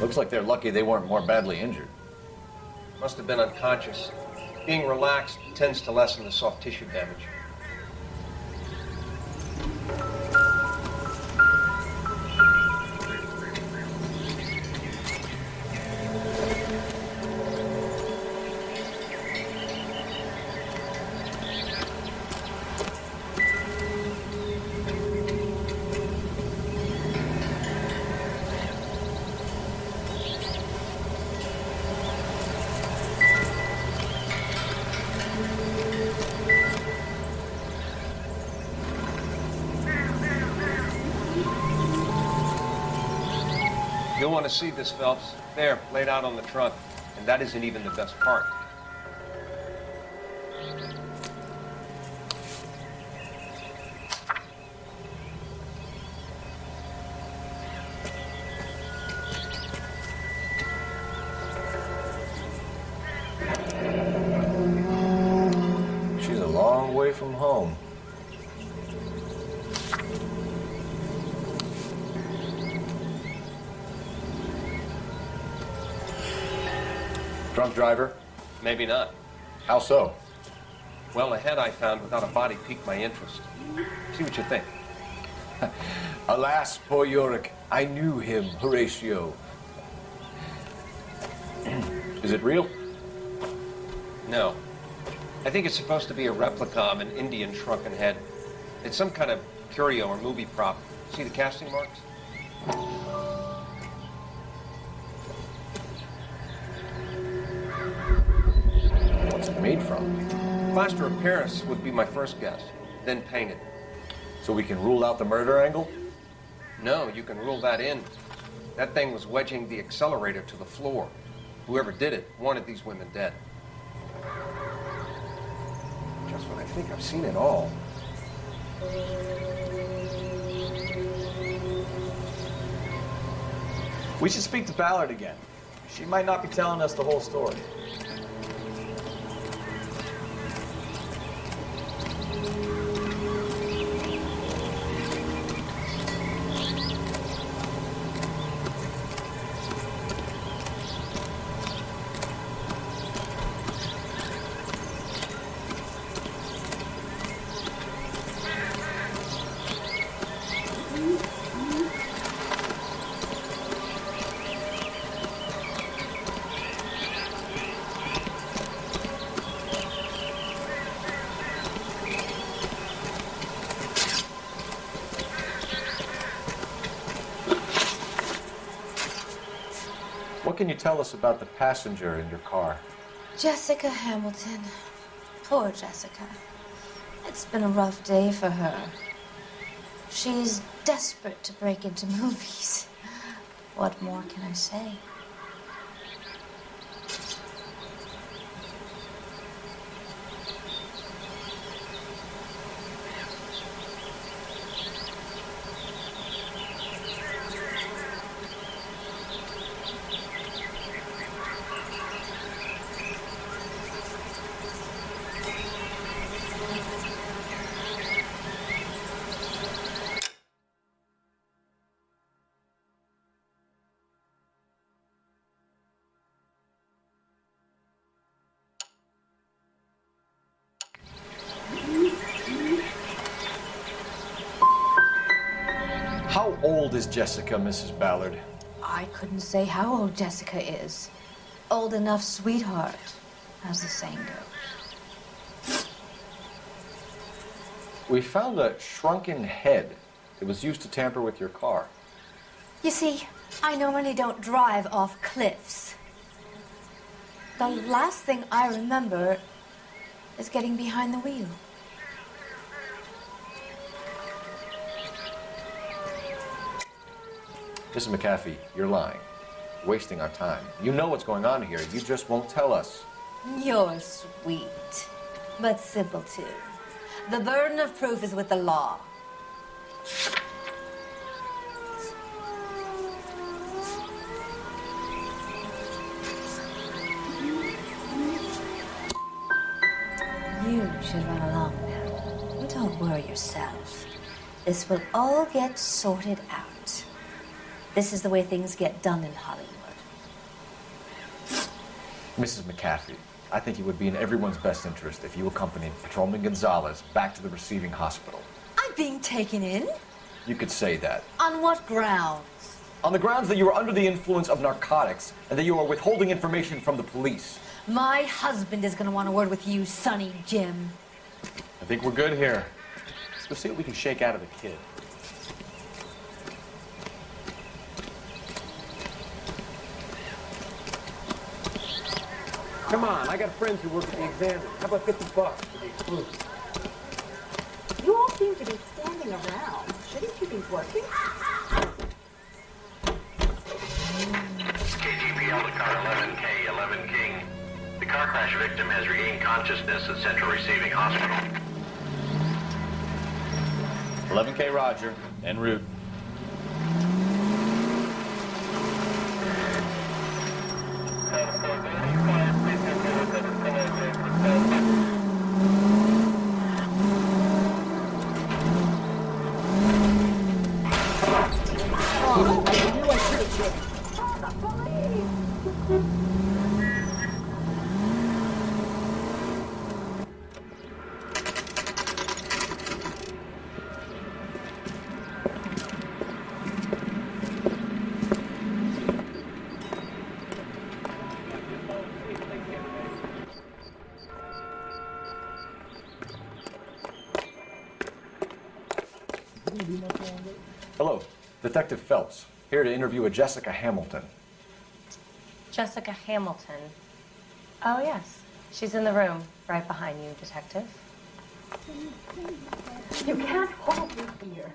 Looks like they're lucky they weren't more badly injured. Must have been unconscious. Being relaxed tends to lessen the soft tissue damage. You'll want to see this, Phelps. There, laid out on the trunk. And that isn't even the best part. She's a long way from home. Drunk driver? Maybe not. How so? Well, a head I found without a body piqued my interest. See what you think. Alas, poor Yorick. I knew him, Horatio. Is it real? No. I think it's supposed to be a replica of an Indian shrunken head. It's some kind of curio or movie prop. See the casting marks? What's it made from? Plaster of Paris would be my first guess, then painted. So we can rule out the murder angle? No, you can rule that in. That thing was wedging the accelerator to the floor. Whoever did it wanted these women dead. Just when I think I've seen it all. We should speak to Ballard again. She might not be telling us the whole story. What can you tell us about the passenger in your car? Jessica Hamilton. Poor Jessica. It's been a rough day for her. She's desperate to break into movies. What more can I say? How old is Jessica, Mrs. Ballard? I couldn't say how old Jessica is. Old enough, sweetheart, as the saying goes. We found a shrunken head. It was used to tamper with your car. You see, I normally don't drive off cliffs. The last thing I remember is getting behind the wheel. Mrs. McAfee, you're lying. Wasting our time. You know what's going on here. You just won't tell us. You're sweet, but simple too. The burden of proof is with the law. You should run along now. Don't worry yourself. This will all get sorted out. This is the way things get done in Hollywood. Mrs. McAfee, I think it would be in everyone's best interest if you accompanied Patrolman Gonzalez back to the receiving hospital. I'm being taken in? You could say that. On what grounds? On the grounds that you were under the influence of narcotics and that you are withholding information from the police. My husband is going to want a word with you, Sonny Jim. I think we're good here. Let's go see what we can shake out of the kid. Come on, I got friends who work at the Examiner. How about $50 for the exclusive? You all seem to be standing around. Shouldn't you be working? KGPL to car 11K, 11 King. The car crash victim has regained consciousness at Central Receiving Hospital. 11K Roger, en route. Hello, Detective Phelps, here to interview a Jessica Hamilton. Jessica Hamilton. Oh, yes. She's in the room, right behind you, Detective. You can't hold me here.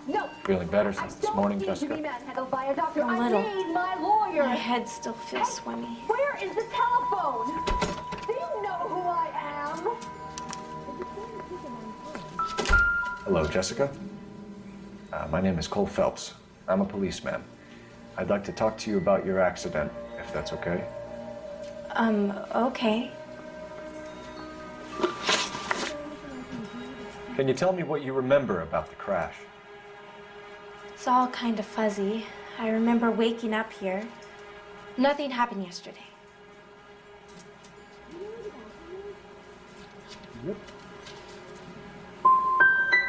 No. Feeling better since this morning, To Jessica? be manhandled by a doctor. A I little. need my lawyer. My head still feels swimmy. Where is the telephone? Do you know who I am? Hello, Jessica. My name is Cole Phelps. I'm a policeman. I'd like to talk to you about your accident, if that's okay. Okay. Can you tell me what you remember about the crash? It's all kind of fuzzy. I remember waking up here. Nothing happened yesterday.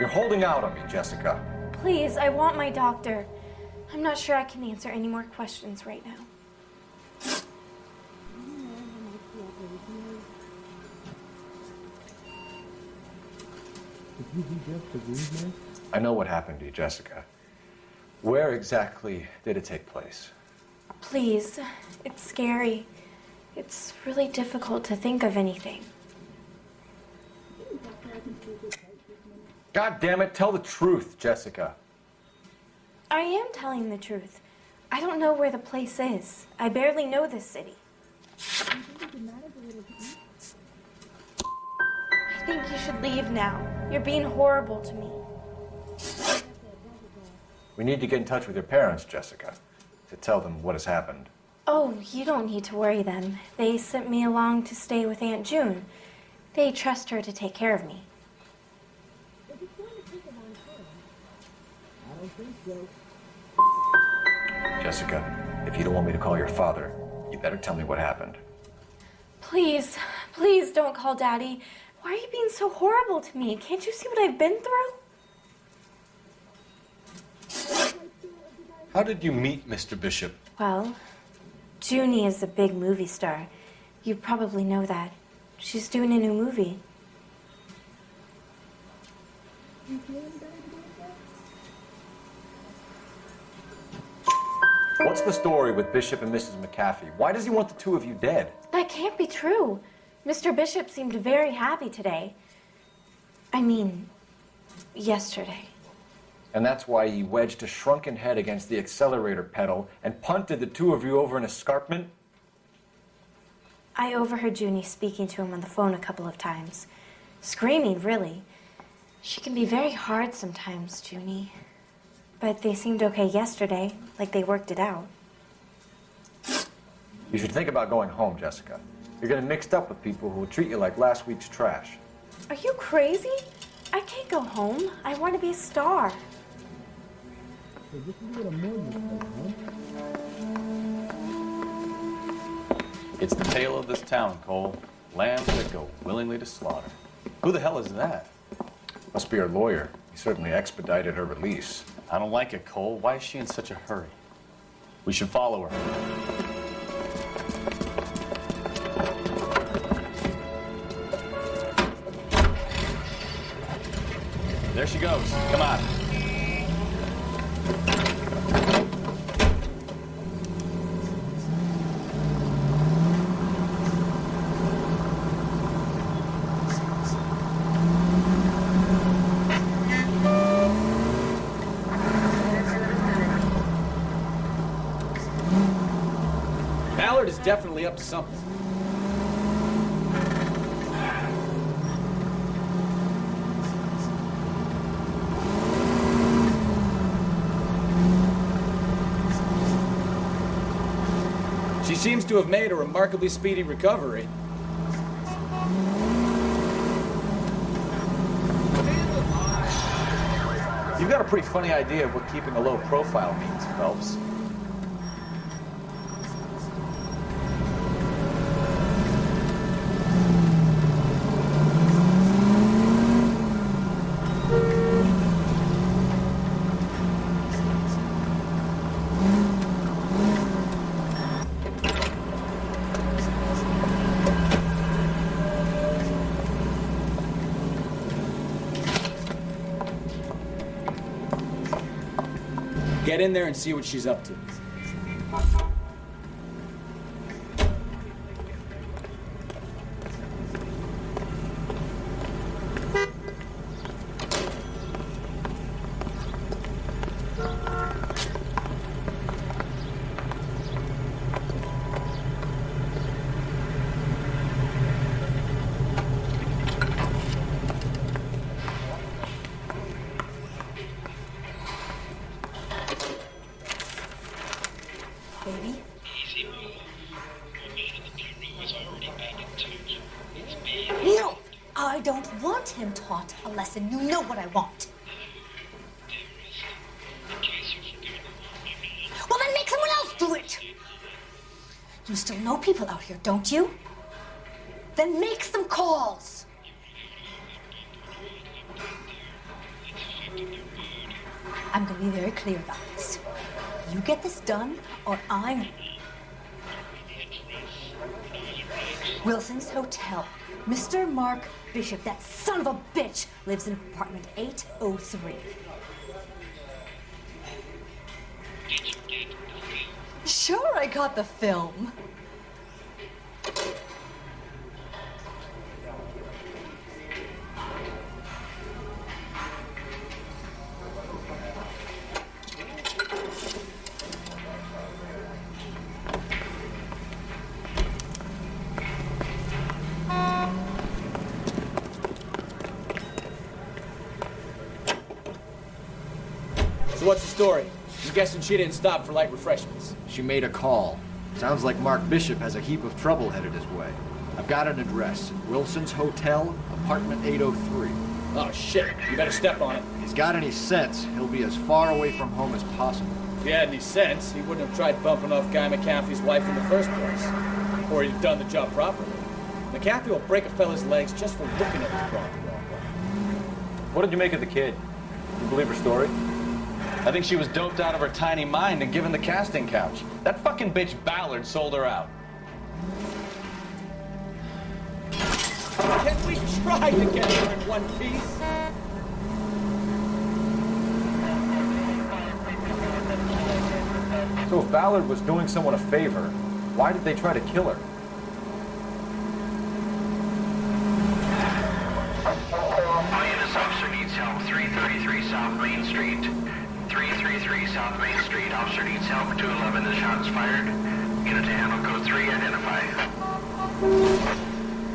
You're holding out on me, Jessica. Please, I want my doctor. I'm not sure I can answer any more questions right now. I know what happened to you, Jessica. Where exactly did it take place? Please, it's scary. It's really difficult to think of anything. God damn it, tell the truth, Jessica. I am telling the truth. I don't know where the place is. I barely know this city. I think you should leave now. You're being horrible to me. We need to get in touch with your parents, Jessica, to tell them what has happened. Oh, you don't need to worry then. They sent me along to stay with Aunt June. They trust her to take care of me. Jessica, if you don't want me to call your father, you better tell me what happened. Please, please don't call Daddy. Why are you being so horrible to me? Can't you see what I've been through? How did you meet Mr. Bishop? Well, Junie is a big movie star. You probably know that. She's doing a new movie. What's the story with Bishop and Mrs. McAfee? Why does he want the two of you dead? That can't be true. Mr. Bishop seemed very happy today. I mean, yesterday. And that's why he wedged a shrunken head against the accelerator pedal and punted the two of you over an escarpment? I overheard Junie speaking to him on the phone a couple of times. Screaming, really. She can be very hard sometimes, Junie. But they seemed okay yesterday, like they worked it out. You should think about going home, Jessica. You're getting mixed up with people who will treat you like last week's trash. Are you crazy? I can't go home. I want to be a star. It's the tale of this town, Cole. Lambs that go willingly to slaughter. Who the hell is that? Must be her lawyer. He certainly expedited her release. I don't like it, Cole. Why is she in such a hurry? We should follow her. There she goes. Come on. Ballard is definitely up to something. She seems to have made a remarkably speedy recovery. You've got a pretty funny idea of what keeping a low profile means, Phelps. Get in there and see what she's up to. Baby? No, I don't want him taught a lesson. You know what I want. Well, then make someone else do it. You still know people out here, don't you? Then make some calls. I'm going to be very clear about this. You get this done, or I'm... Wilson's Hotel. Mr. Mark Bishop, that son of a bitch, lives in apartment 803. Sure, I got the film. So what's the story? I'm guessing she didn't stop for light refreshments. She made a call. Sounds like Mark Bishop has a heap of trouble headed his way. I've got an address. Wilson's Hotel, apartment 803. Oh, shit. You better step on it. If he's got any sense, he'll be as far away from home as possible. If he had any sense, he wouldn't have tried bumping off Guy McAfee's wife in the first place. Or he'd have done the job properly. McAfee will break a fella's legs just for looking at his wrong way. What did you make of the kid? You believe her story? I think she was doped out of her tiny mind and given the casting couch. That fucking bitch Ballard sold her out. Can we try to get her in one piece? So if Ballard was doing someone a favor, why did they try to kill her? This officer needs help. 333 South Main Street. 333 South Main Street. Officer needs help. 211. The shots fired. Unit to handle code 3. Identify.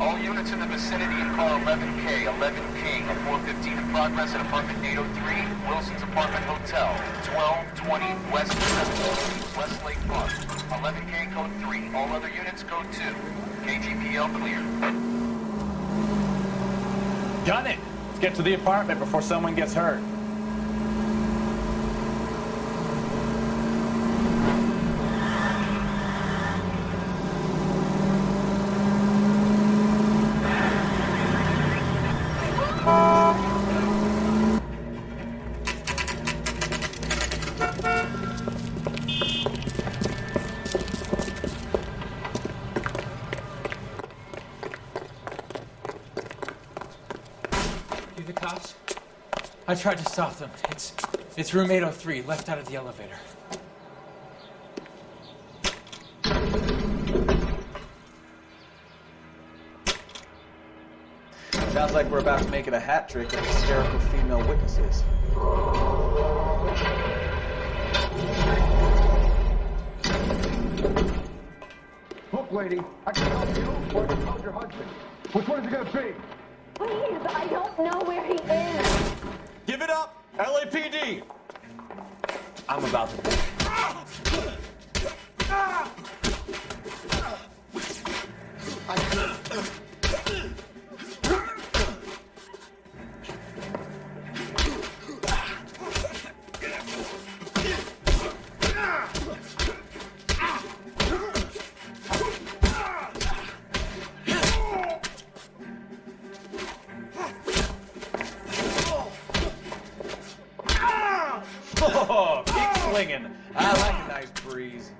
All units in the vicinity of car 11K, 11 King, a 415 in progress at apartment 803, Wilson's Apartment Hotel, 1220 West 7th, West Lake Park. 11K code 3. All other units code 2. KGPL clear. Gun it! Let's get to the apartment before someone gets hurt. You the cops? I tried to stop them. It's room 803, left out of the elevator. Sounds like we're about to make it a hat trick of hysterical female witnesses. Look, lady, I can help you or I can help your husband. Which one is it gonna be? Please, I don't know where he is. Give it up! LAPD! I'm about to... Oh, keep swinging. I like a nice breeze.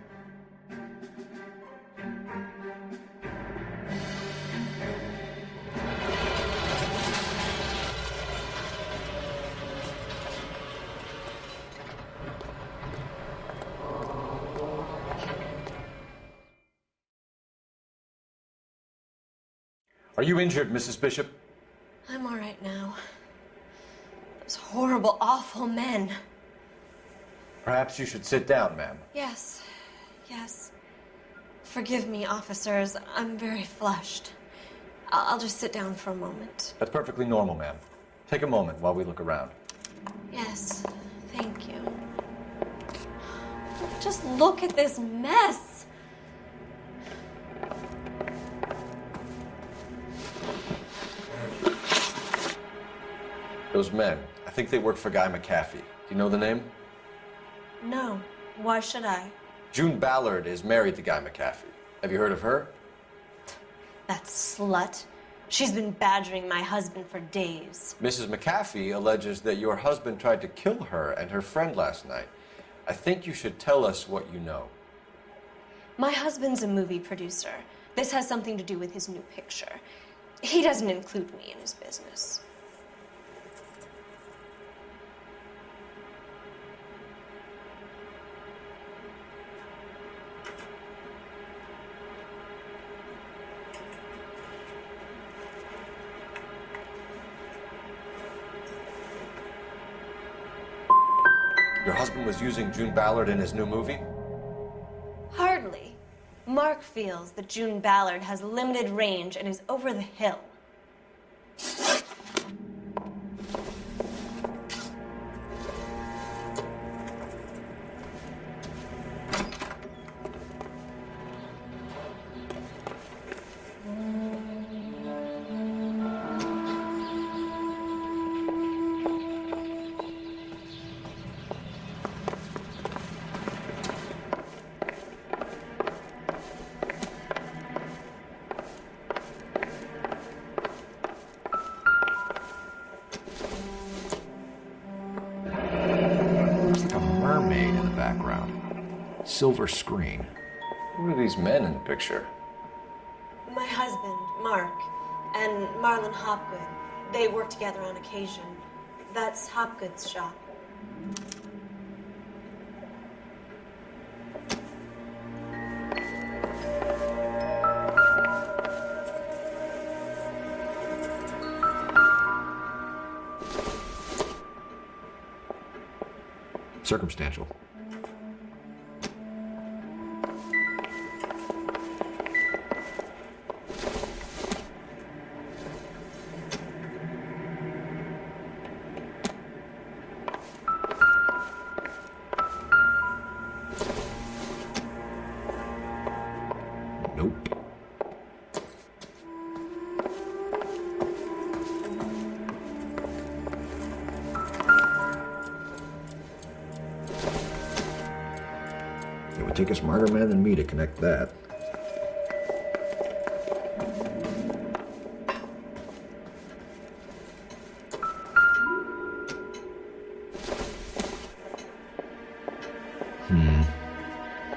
Are you injured, Mrs. Bishop? I'm all right now. Those horrible, awful men. Perhaps you should sit down, ma'am. Yes, yes. Forgive me, officers. I'm very flushed. I'll just sit down for a moment. That's perfectly normal, ma'am. Take a moment while we look around. Yes, thank you. Just look at this mess. Those men, I think they work for Guy McAfee. Do you know the name? No, why should I? June Ballard is married to Guy McAfee. Have you heard of her? That slut. She's been badgering my husband for days. Mrs. McAfee alleges that your husband tried to kill her and her friend last night. I think you should tell us what you know. My husband's a movie producer. This has something to do with his new picture. He doesn't include me in his business. Your husband was using June Ballard in his new movie? Hardly. Mark feels that June Ballard has limited range and is over the hill. maid in the background. Silver screen. Who are these men in the picture? My husband, Mark, and Marlon Hopgood. They work together on occasion. That's Hopgood's shop. Circumstantial. Nope. It would take a smarter man than me to connect that.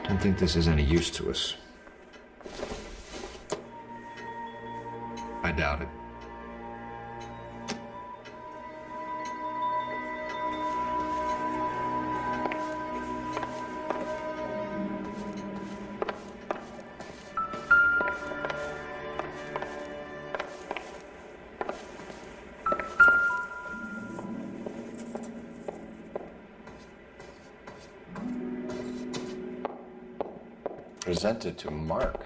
Don't think this is any use to us. I doubt it. Presented to Mark.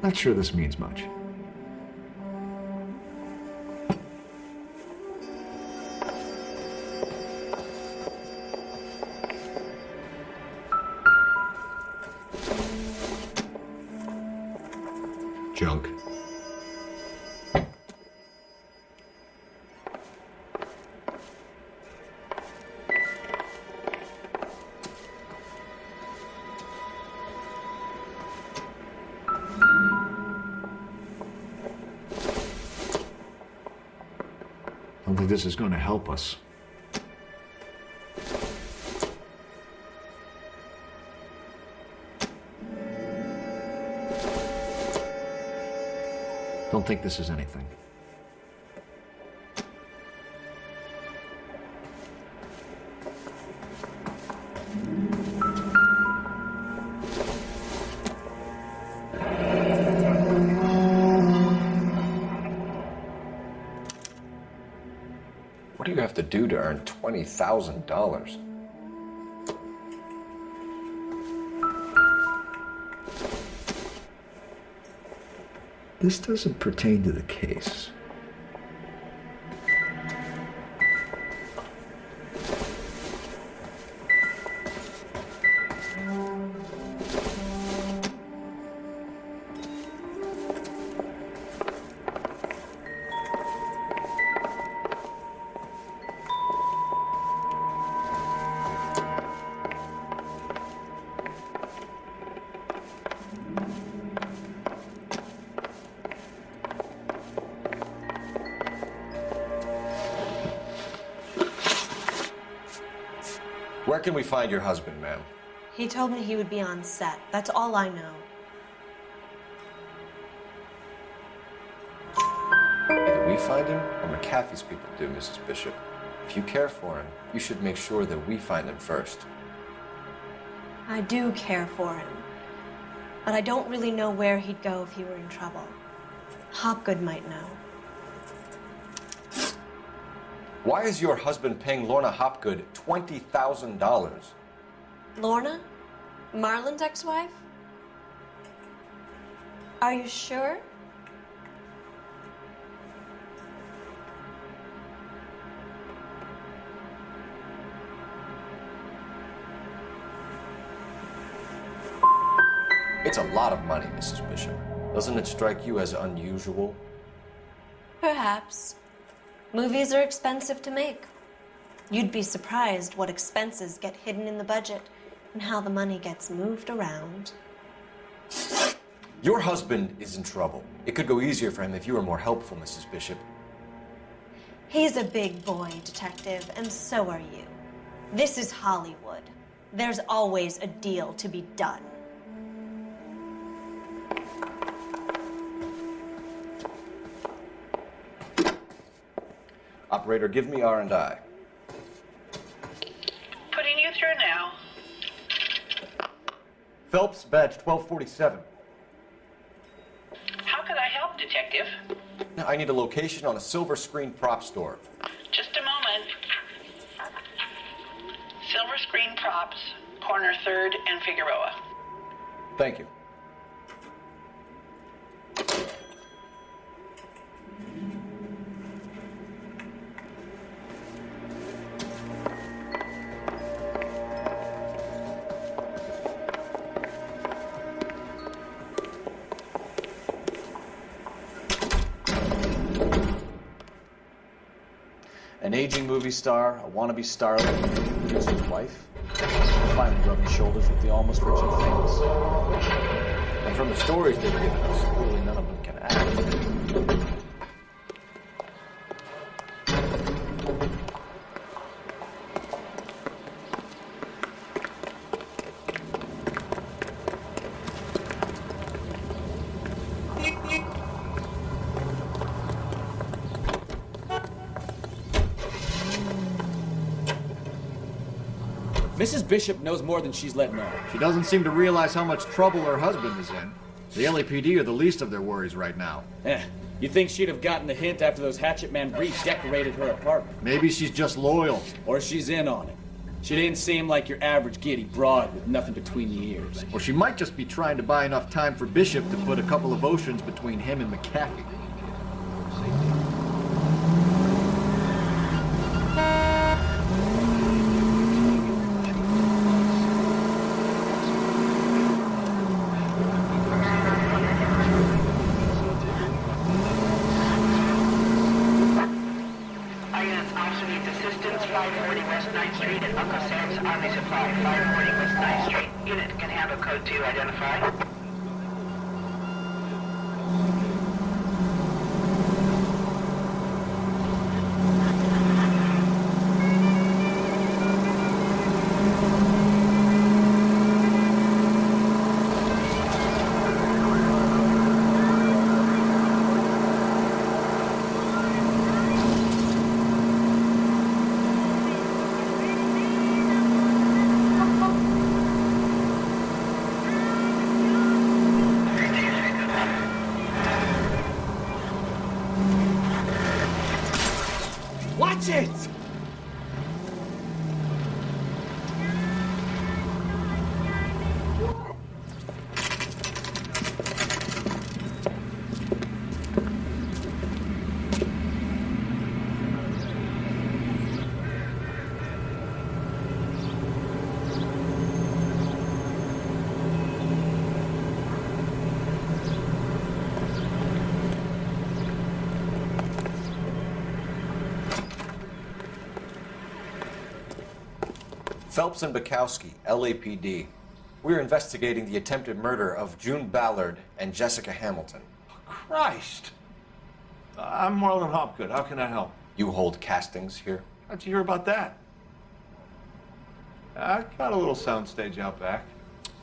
Not sure this means much. Junk. I don't think this is going to help us. Don't think this is anything. What do you have to do to earn $20,000? This doesn't pertain to the case. Where can we find your husband, ma'am? He told me he would be on set. That's all I know. Either we find him or McAfee's people do, Mrs. Bishop. If you care for him, you should make sure that we find him first. I do care for him. But I don't really know where he'd go if he were in trouble. Hopgood might know. Why is your husband paying Lorna Hopgood $20,000? Lorna? Marlon's ex-wife? Are you sure? It's a lot of money, Mrs. Bishop. Doesn't it strike you as unusual? Perhaps. Movies are expensive to make. You'd be surprised what expenses get hidden in the budget and how the money gets moved around. Your husband is in trouble. It could go easier for him if you were more helpful, Mrs. Bishop. He's a big boy, Detective, and so are you. This is Hollywood. There's always a deal to be done. Operator, give me R&I. Putting you through now. Phelps, badge 1247. How could I help, Detective? I need a location on a silver screen prop store. Just a moment. Silver screen props, corner 3rd and Figueroa. Thank you. An aging movie star, a wannabe starlet, a producer's wife. Finally rubbing shoulders with the almost rich and famous. And from the stories they've given us, clearly none of them can act. Mrs. Bishop knows more than she's letting on. She doesn't seem to realize how much trouble her husband is in. The LAPD are the least of their worries right now. You think she'd have gotten the hint after those Hatchet Man redecorated her apartment? Maybe she's just loyal. Or she's in on it. She didn't seem like your average giddy broad with nothing between the ears. Or she might just be trying to buy enough time for Bishop to put a couple of oceans between him and McAfee. Watch it! Phelps and Bukowski, LAPD. We're investigating the attempted murder of June Ballard and Jessica Hamilton. Christ! I'm Marlon Hopgood. How can I help? You hold castings here? How'd you hear about that? I got a little soundstage out back.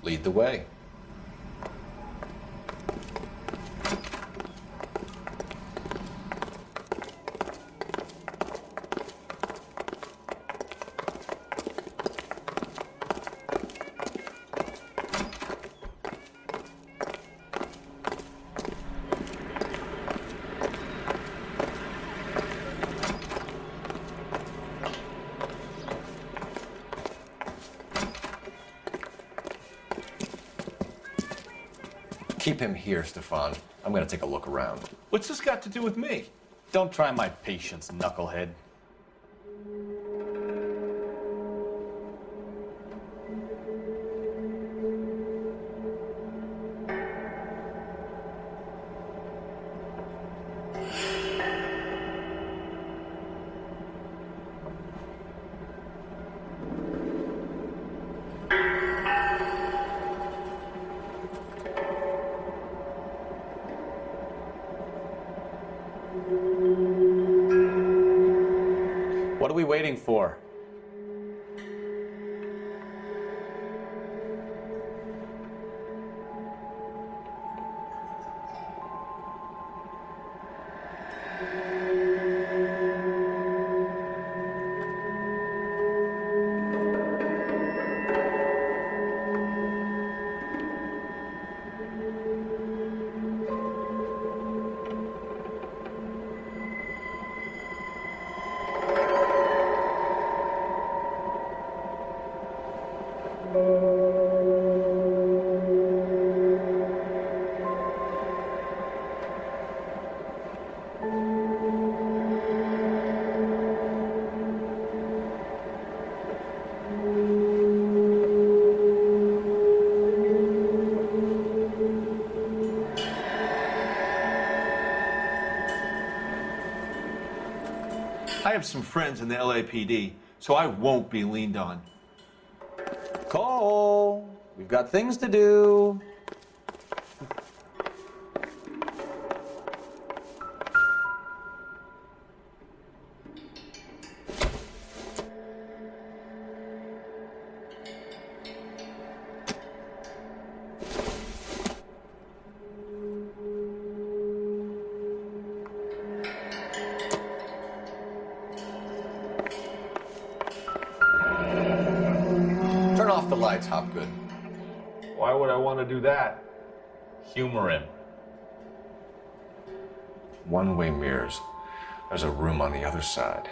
Lead the way. Keep him here, Stefan. I'm gonna take a look around. What's this got to do with me? Don't try my patience, knucklehead. waiting for? I have some friends in the LAPD, so I won't be leaned on. Cole, we've got things to do. Turn off the lights, Hopgood. Why would I want to do that? Humor him. One-way mirrors. There's a room on the other side.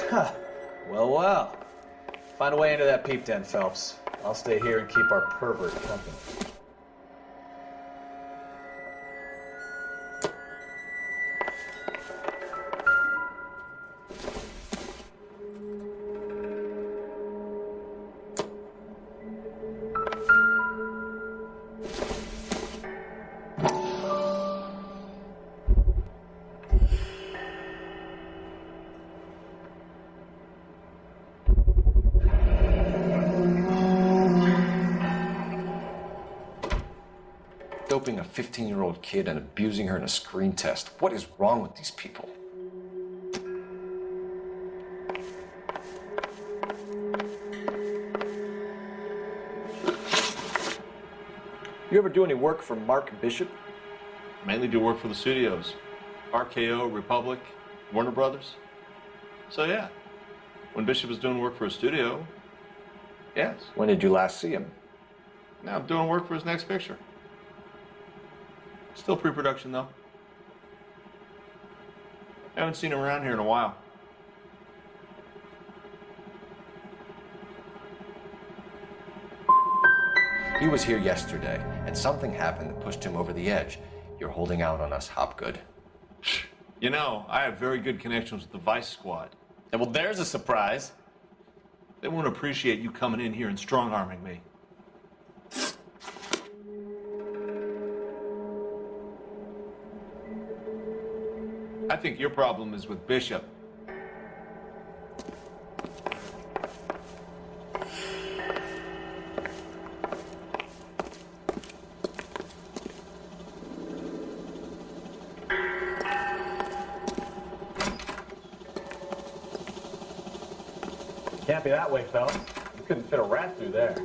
Huh. Well. Find a way into that peep den, Phelps. I'll stay here and keep our pervert company. Doping a 15-year-old kid and abusing her in a screen test. What is wrong with these people? You ever do any work for Mark Bishop? Mainly do work for the studios. RKO, Republic, Warner Brothers. So yeah, when Bishop was doing work for a studio, yes. When did you last see him? Now I'm doing work for his next picture. Still pre-production though. Haven't seen him around here in a while. He was here yesterday, and something happened that pushed him over the edge. You're holding out on us, Hopgood. You know, I have very good connections with the Vice Squad. And well, there's a surprise. They won't appreciate you coming in here and strong-arming me. I think your problem is with Bishop. Can't be that way, fellas. You couldn't fit a rat through there.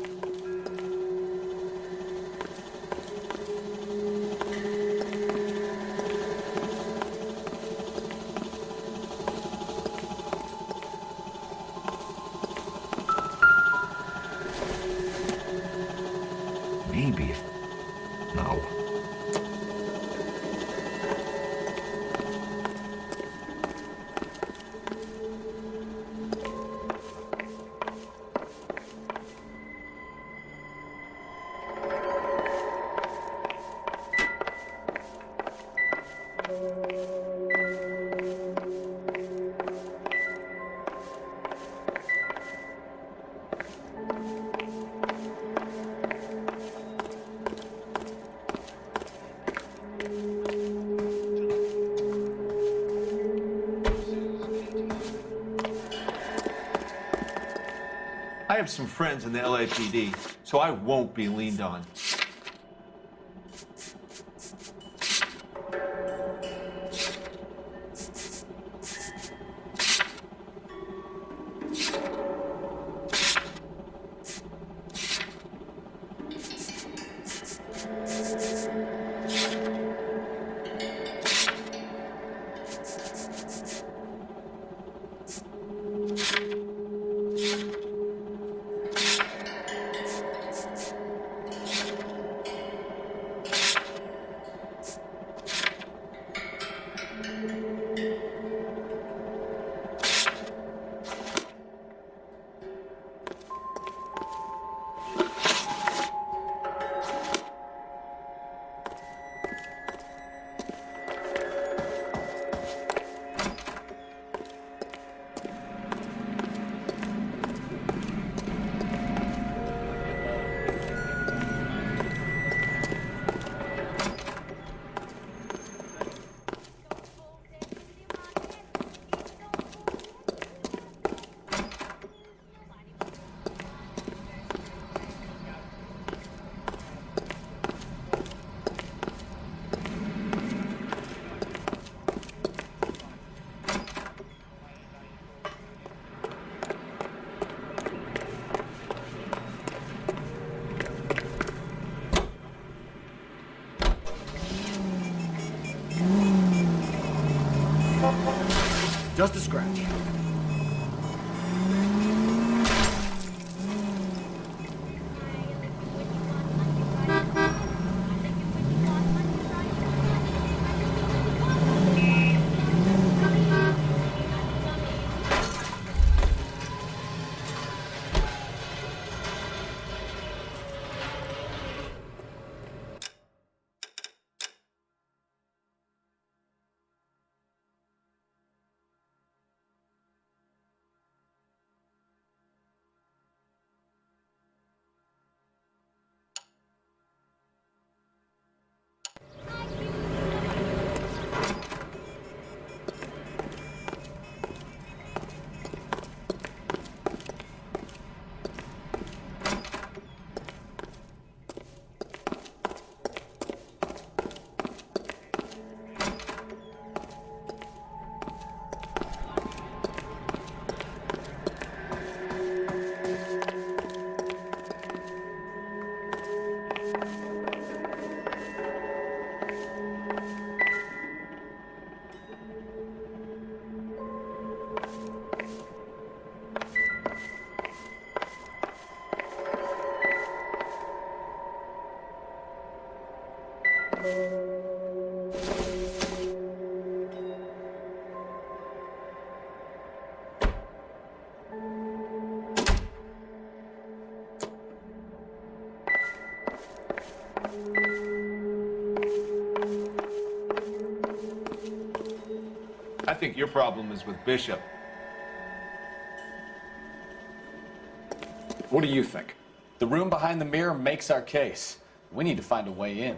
Maybe. No. I have some friends in the LAPD, so I won't be leaned on. Just a scratch. I think your problem is with Bishop. What do you think? The room behind the mirror makes our case. We need to find a way in.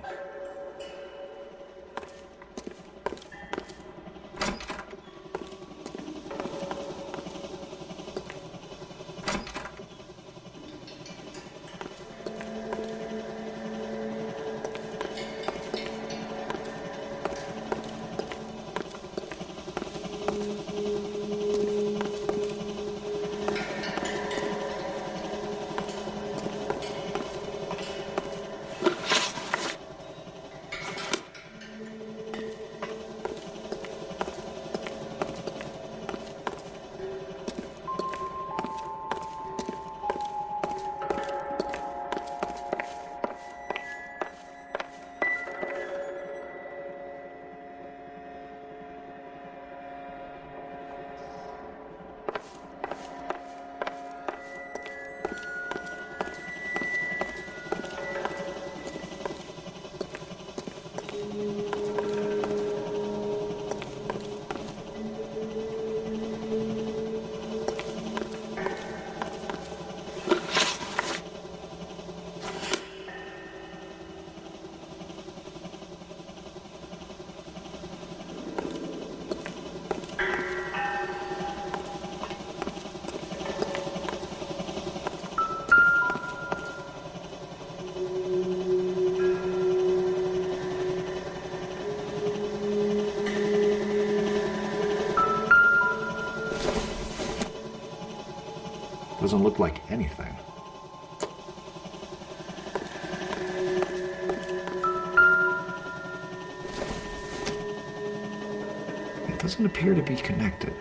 Doesn't look like anything. It doesn't appear to be connected.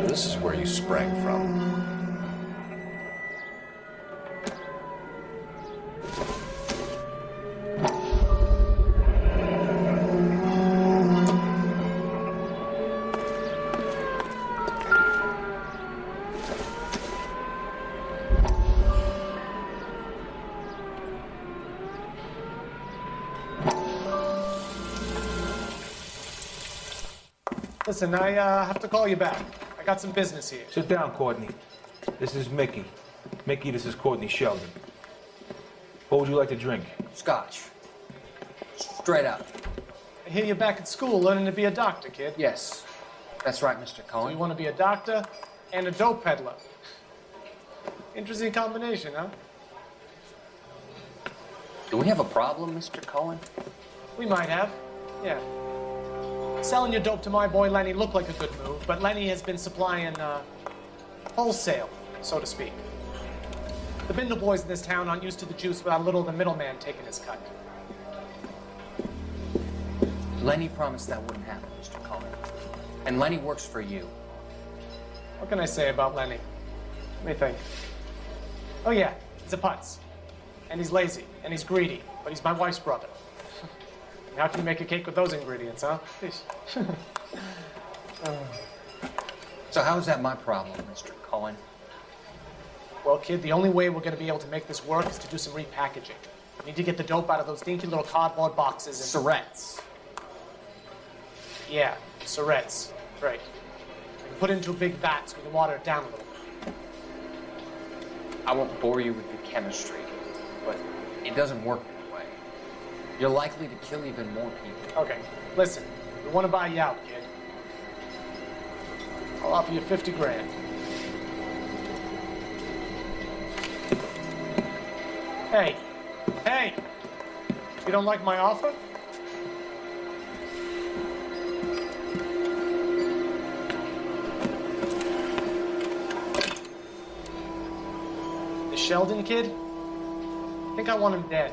This is where you sprang from. Listen, I have to call you back. I got some business here. Sit down, Courtney. This is Mickey. Mickey, this is Courtney Sheldon. What would you like to drink? Scotch. Straight up. I hear you're back at school learning to be a doctor, kid. Yes. That's right, Mr. Cohen. So you want to be a doctor and a dope peddler. Interesting combination, huh? Do we have a problem, Mr. Cohen? We might have, yeah. Selling your dope to my boy Lenny looked like a good move, but Lenny has been supplying, wholesale, so to speak. The Bindle boys in this town aren't used to the juice without a little of the middleman taking his cut. Lenny promised that wouldn't happen, Mr. Cohen. And Lenny works for you. What can I say about Lenny? Let me think. Oh yeah, he's a putz. And he's lazy, and he's greedy, but he's my wife's brother. How can you make a cake with those ingredients, huh? So how is that my problem, Mr. Cohen? Well, kid, the only way we're going to be able to make this work is to do some repackaging. We need to get the dope out of those dinky little cardboard boxes and... Surrettes. Yeah, surrettes. Right. And put it into a big vat so we can water it down a little bit. I won't bore you with the chemistry, but it doesn't work that way. You're likely to kill even more people. Okay, listen. We want to buy you out, kid. I'll offer you 50 grand. Hey, hey! You don't like my offer? The Sheldon kid? I think I want him dead.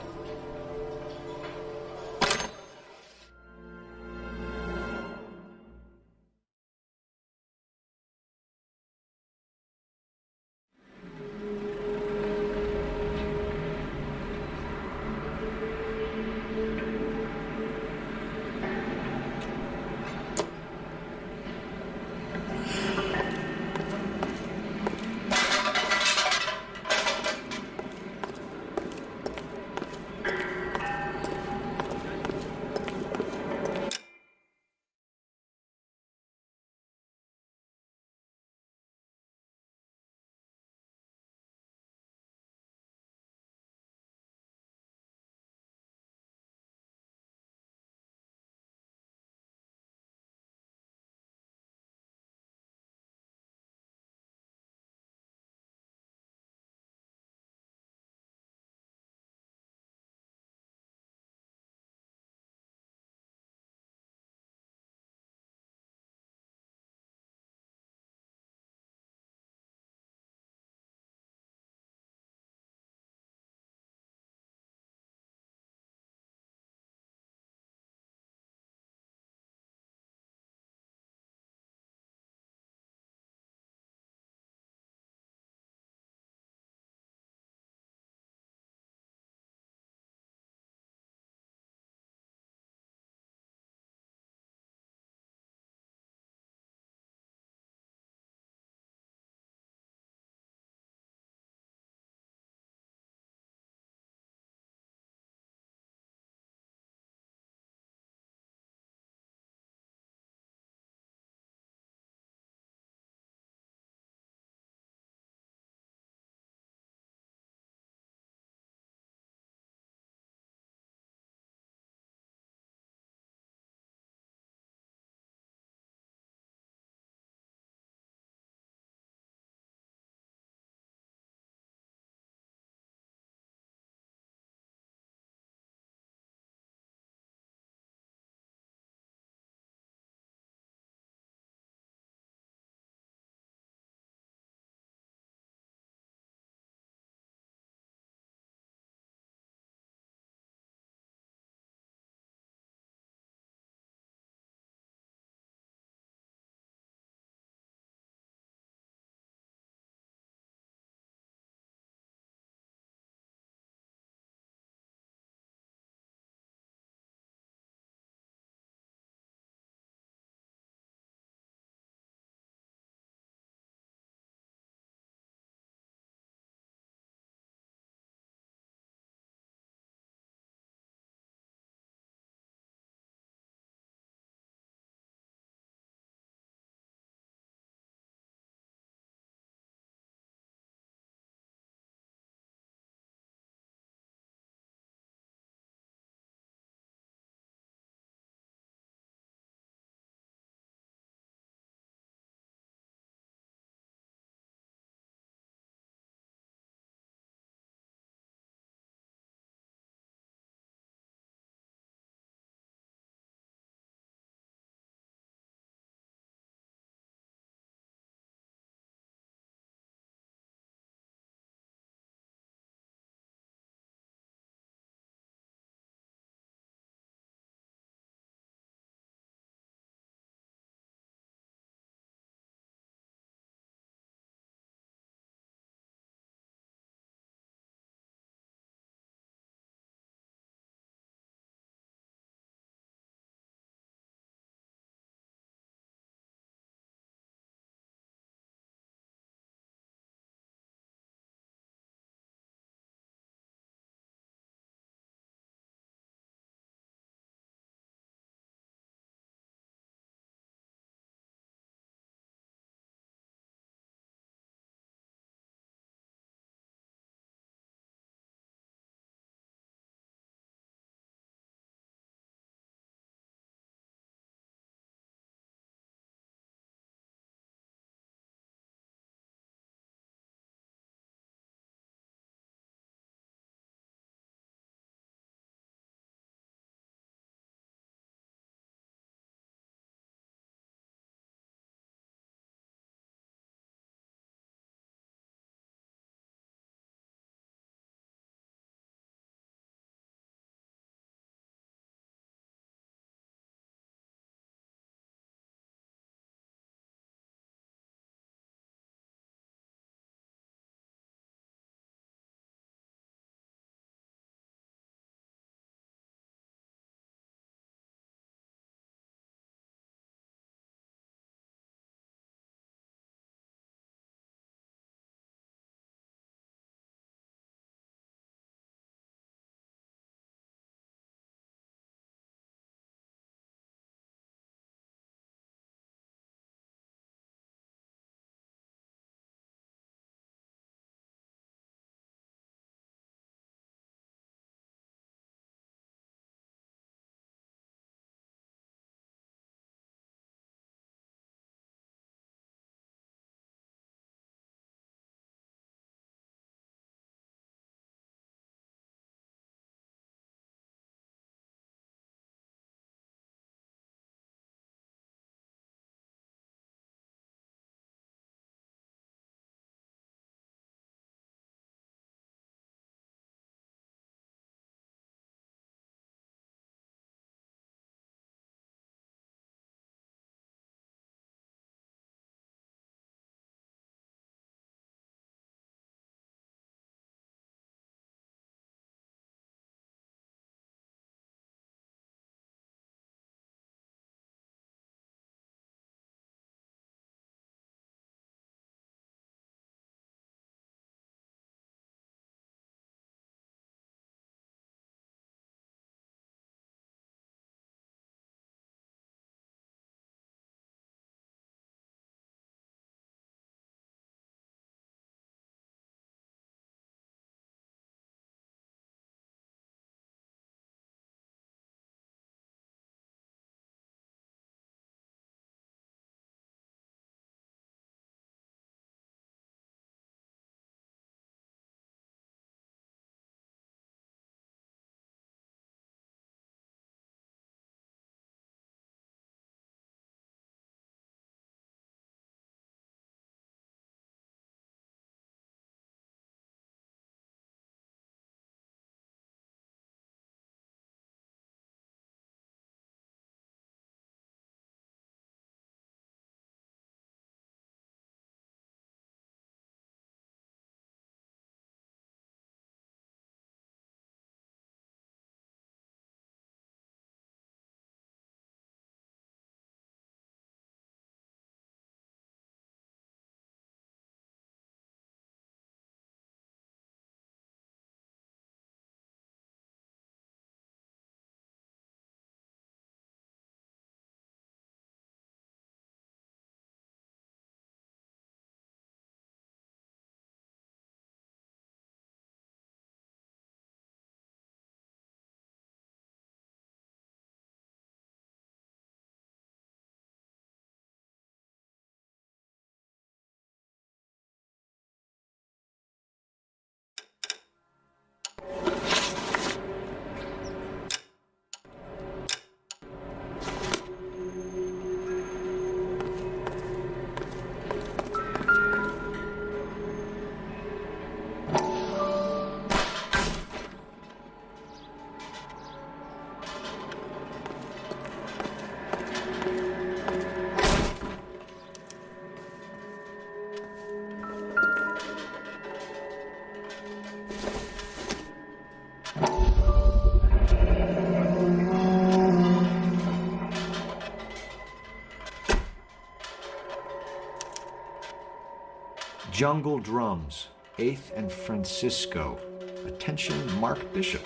Jungle Drums, 8th and Francisco. Attention, Mark Bishop.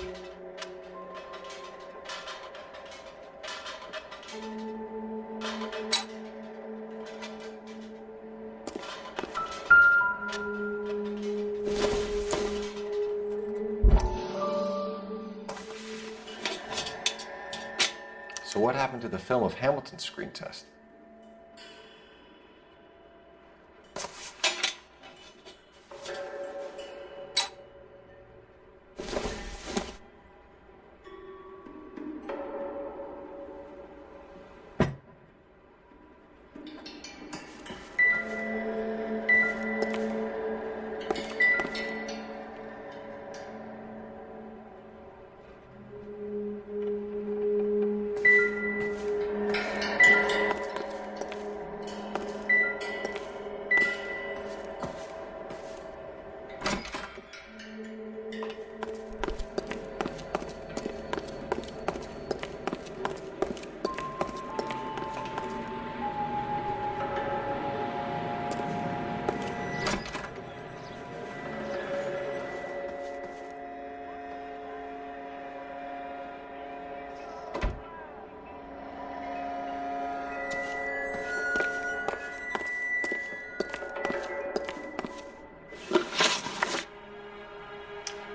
So what happened to the film of Hamilton's screen test?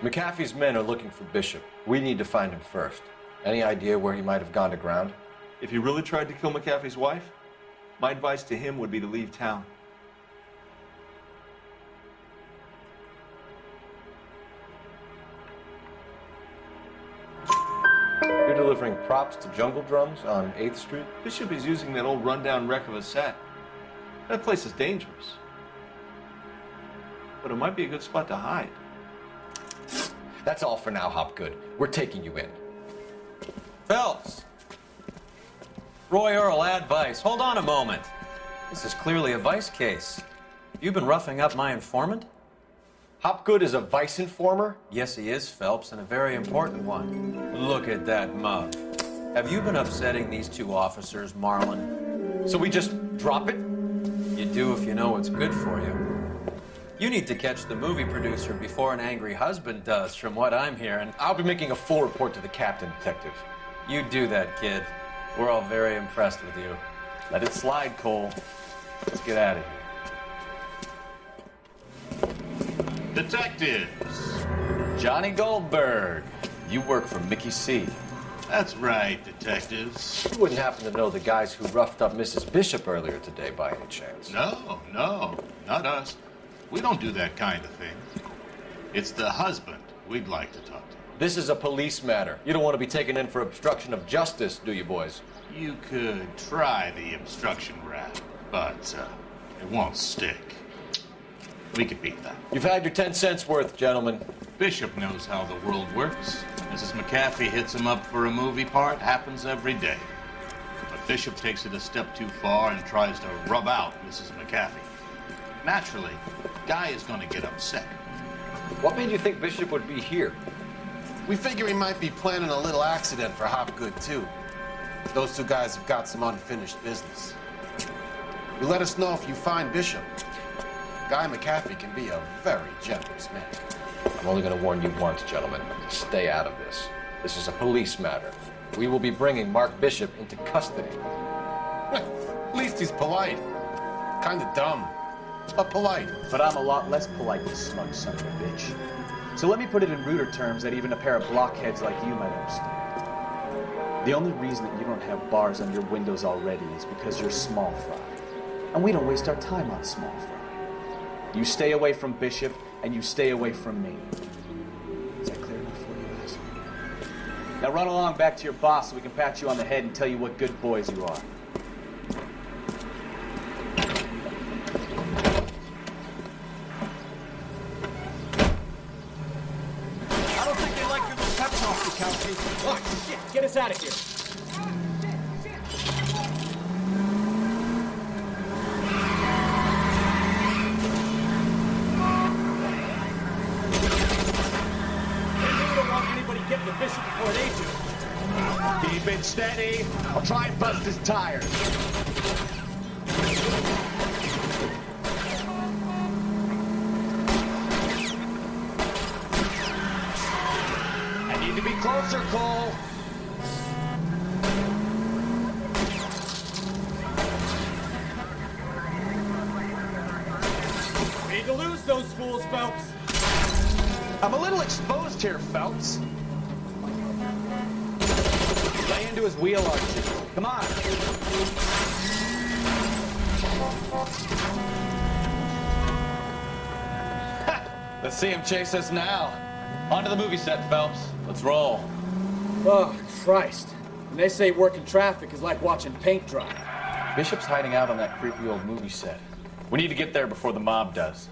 McAfee's men are looking for Bishop. We need to find him first. Any idea where he might have gone to ground? If he really tried to kill McAfee's wife, my advice to him would be to leave town. You're delivering props to Jungle Drums on 8th Street? Bishop is using that old rundown wreck of a set. That place is dangerous. But it might be a good spot to hide. That's all for now, Hopgood. We're taking you in. Phelps! Roy Earl, ad vice. Hold on a moment. This is clearly a vice case. You've been roughing up my informant? Hopgood is a vice informer? Yes, he is, Phelps, and a very important one. Look at that mug. Have you been upsetting these two officers, Marlin? So we just drop it? You do if you know what's good for you. You need to catch the movie producer before an angry husband does, from what I'm hearing. I'll be making a full report to the captain, Detective. You do that, kid. We're all very impressed with you. Let it slide, Cole. Let's get out of here. Detectives. Johnny Goldberg. You work for Mickey C. That's right, detectives. You wouldn't happen to know the guys who roughed up Mrs. Bishop earlier today by any chance? No, not us. We don't do that kind of thing. It's the husband we'd like to talk to. This is a police matter. You don't want to be taken in for obstruction of justice, do you, boys? You could try the obstruction rap, but it won't stick. We could beat that. You've had your 10 cents worth, gentlemen. Bishop knows how the world works. Mrs. McAfee hits him up for a movie part. Happens every day. But Bishop takes it a step too far and tries to rub out Mrs. McAfee. Naturally, Guy is going to get upset. What made you think Bishop would be here? We figure he might be planning a little accident for Hopgood, too. Those two guys have got some unfinished business. You let us know if you find Bishop. Guy McAfee can be a very generous man. I'm only going to warn you once, gentlemen. Stay out of this. This is a police matter. We will be bringing Mark Bishop into custody. At least he's polite. Kind of dumb, but polite. But I'm a lot less polite than smug son of a bitch. So let me put it in ruder terms that even a pair of blockheads like you might understand. The only reason that you don't have bars on your windows already is because you're small fry. And we don't waste our time on small fry. You stay away from Bishop, and you stay away from me. Is that clear enough for you guys? Now run along back to your boss so we can pat you on the head and tell you what good boys you are. I don't think they like your little pep talk, Kowski. Oh, shit, get us out of here. Get the Bishop before they do. Keep it steady. I'll try and bust his tires. closer, Cole. We need to lose those fools, Phelps. I'm a little exposed here, Phelps. Lay into his wheel arches. Come on. Let's see him chase us now. Onto the movie set, Phelps. Let's roll. Oh, Christ. When they say working traffic is like watching paint dry. Bishop's hiding out on that creepy old movie set. We need to get there before the mob does.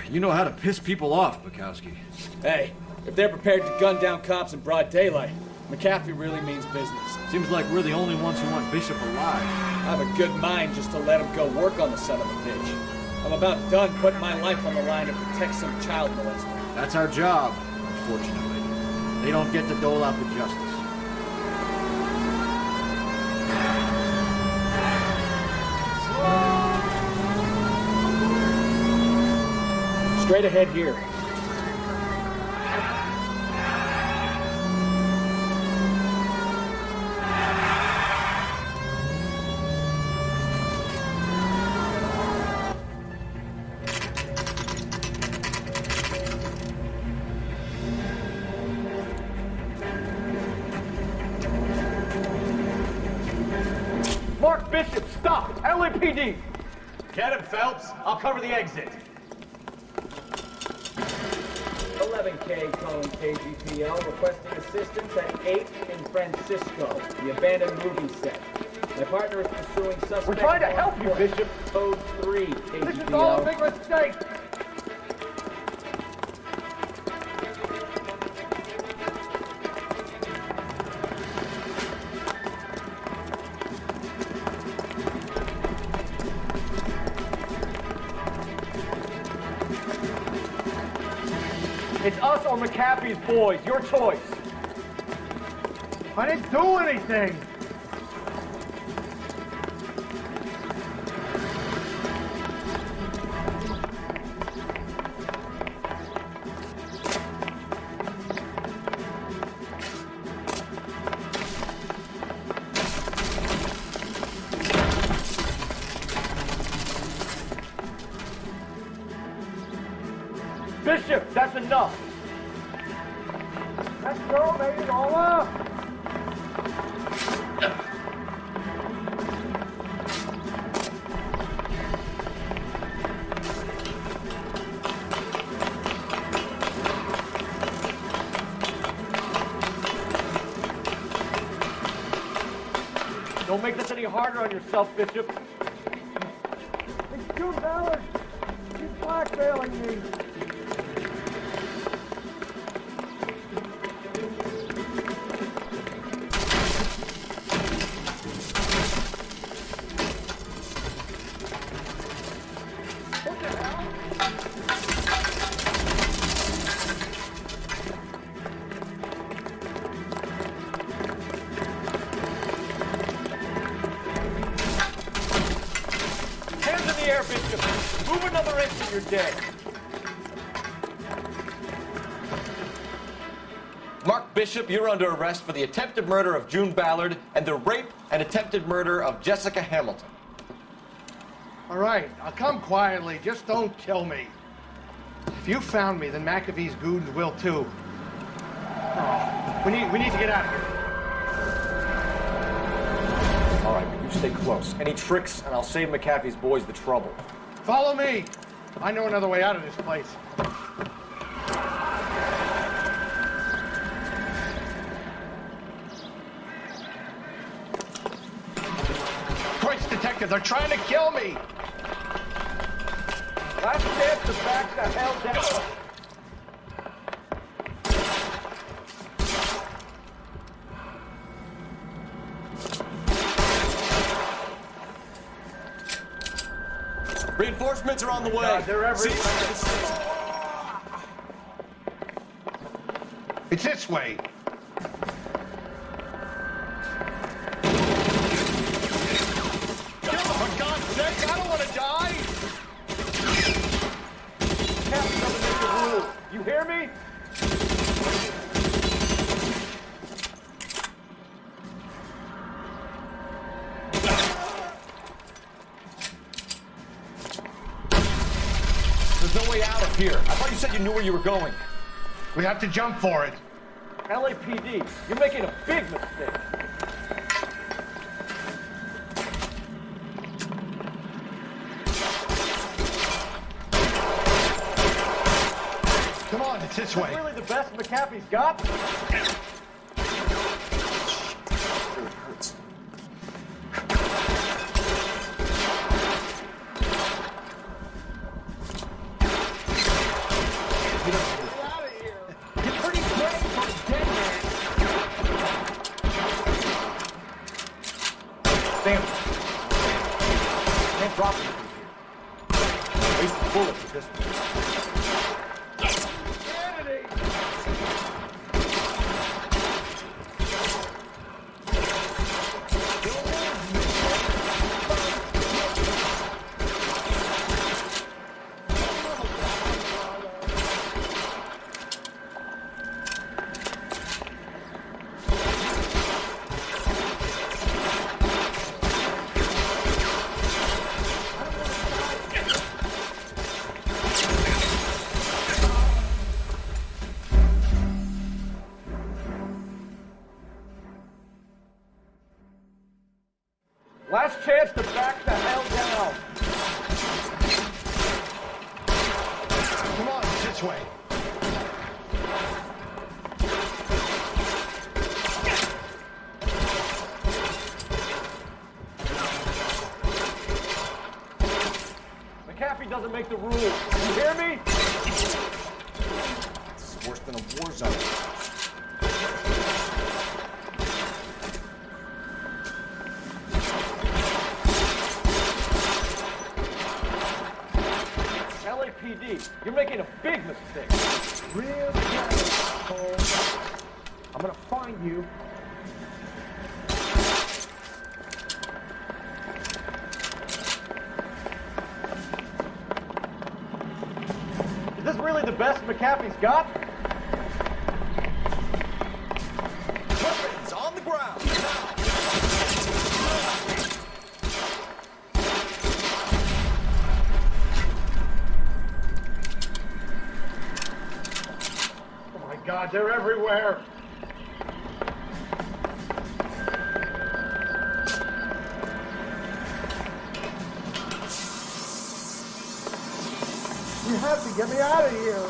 You know how to piss people off, Bukowski. Hey, if they're prepared to gun down cops in broad daylight, McAfee really means business. Seems like we're the only ones who want Bishop alive. I have a good mind just to let him go work on the son of a bitch. I'm about done putting my life on the line to protect some child molester. That's our job, unfortunately. They don't get to dole out the justice. Straight ahead here. Mark Bishop, stop! LAPD! Get him, Phelps. I'll cover the exit. 11K calling KGPL, requesting assistance at 8 in Francisco, the abandoned movie set. My partner is pursuing suspect. We're trying to help you, Bishop. Code 3, KGPL. This is all a big mistake. It's us or McAfee's boys. Your choice. I didn't do anything. Bishop, that's enough. Let's go, made it all up. Don't make this any harder on yourself, Bishop. It's June Ballard. She's blackmailing me. Move another inch and you're dead. Mark Bishop, you're under arrest for the attempted murder of June Ballard and the rape and attempted murder of Jessica Hamilton. All right, I'll come quietly. Just don't kill me. If you found me, then McAfee's goons will too. Oh, we need to get out of here. All right, but you stay close. Any tricks, and I'll save McAfee's boys the trouble. Follow me. I know another way out of this place. Christ, detectives are trying to kill me. Last chance to back the hell down. Reinforcements are on the way. God, they're everywhere. It's this way. For God's sake, I don't want to die. Captain doesn't make the rule. You hear me? There's no way out of here. I thought you said you knew where you were going. We have to jump for it. LAPD, you're making a big mistake. Come on, it's this way. Really the best McAfee's got? It hurts. Damn it. Can't drop it from here. Waste the bullets with this one. Last chance to back the hell down. Come on, it's this way. McAfee doesn't make the rules. You hear me? This is worse than a war zone. LAPD, you're making a big mistake. Real close. I'm gonna find you. Is this really the best McAfee's got? Weapons on the ground, now! Oh my God, they're everywhere. You have to get me out of here.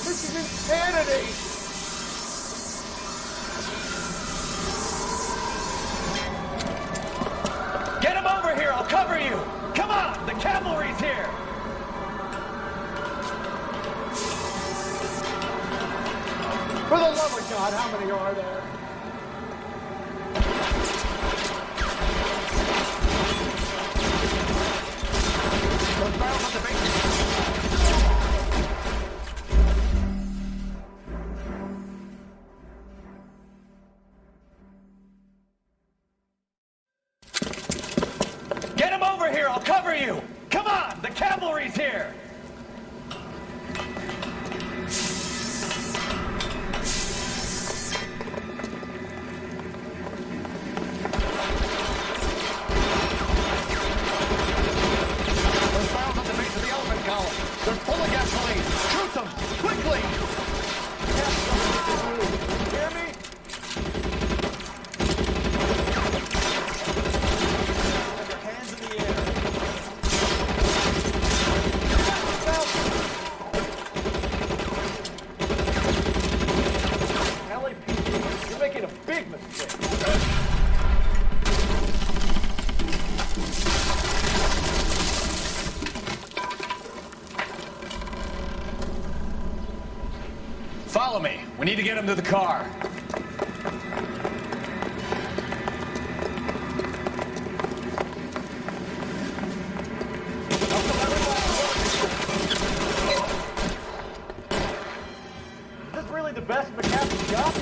This is insanity. Get him over here! I'll cover you! Come on! The cavalry's here! For the love of God, how many are there? Those barrels on the base. Get him over here! I'll cover you! Come on! The cavalry's here! Those barrels on the base of the elephant column. They're full of gasoline. Shoot them! Quickly! Hear me? Have your hands in the air. LAPD, you're making a big mistake. Follow me. We need to get him to the car. Is this really the best McAfee's got?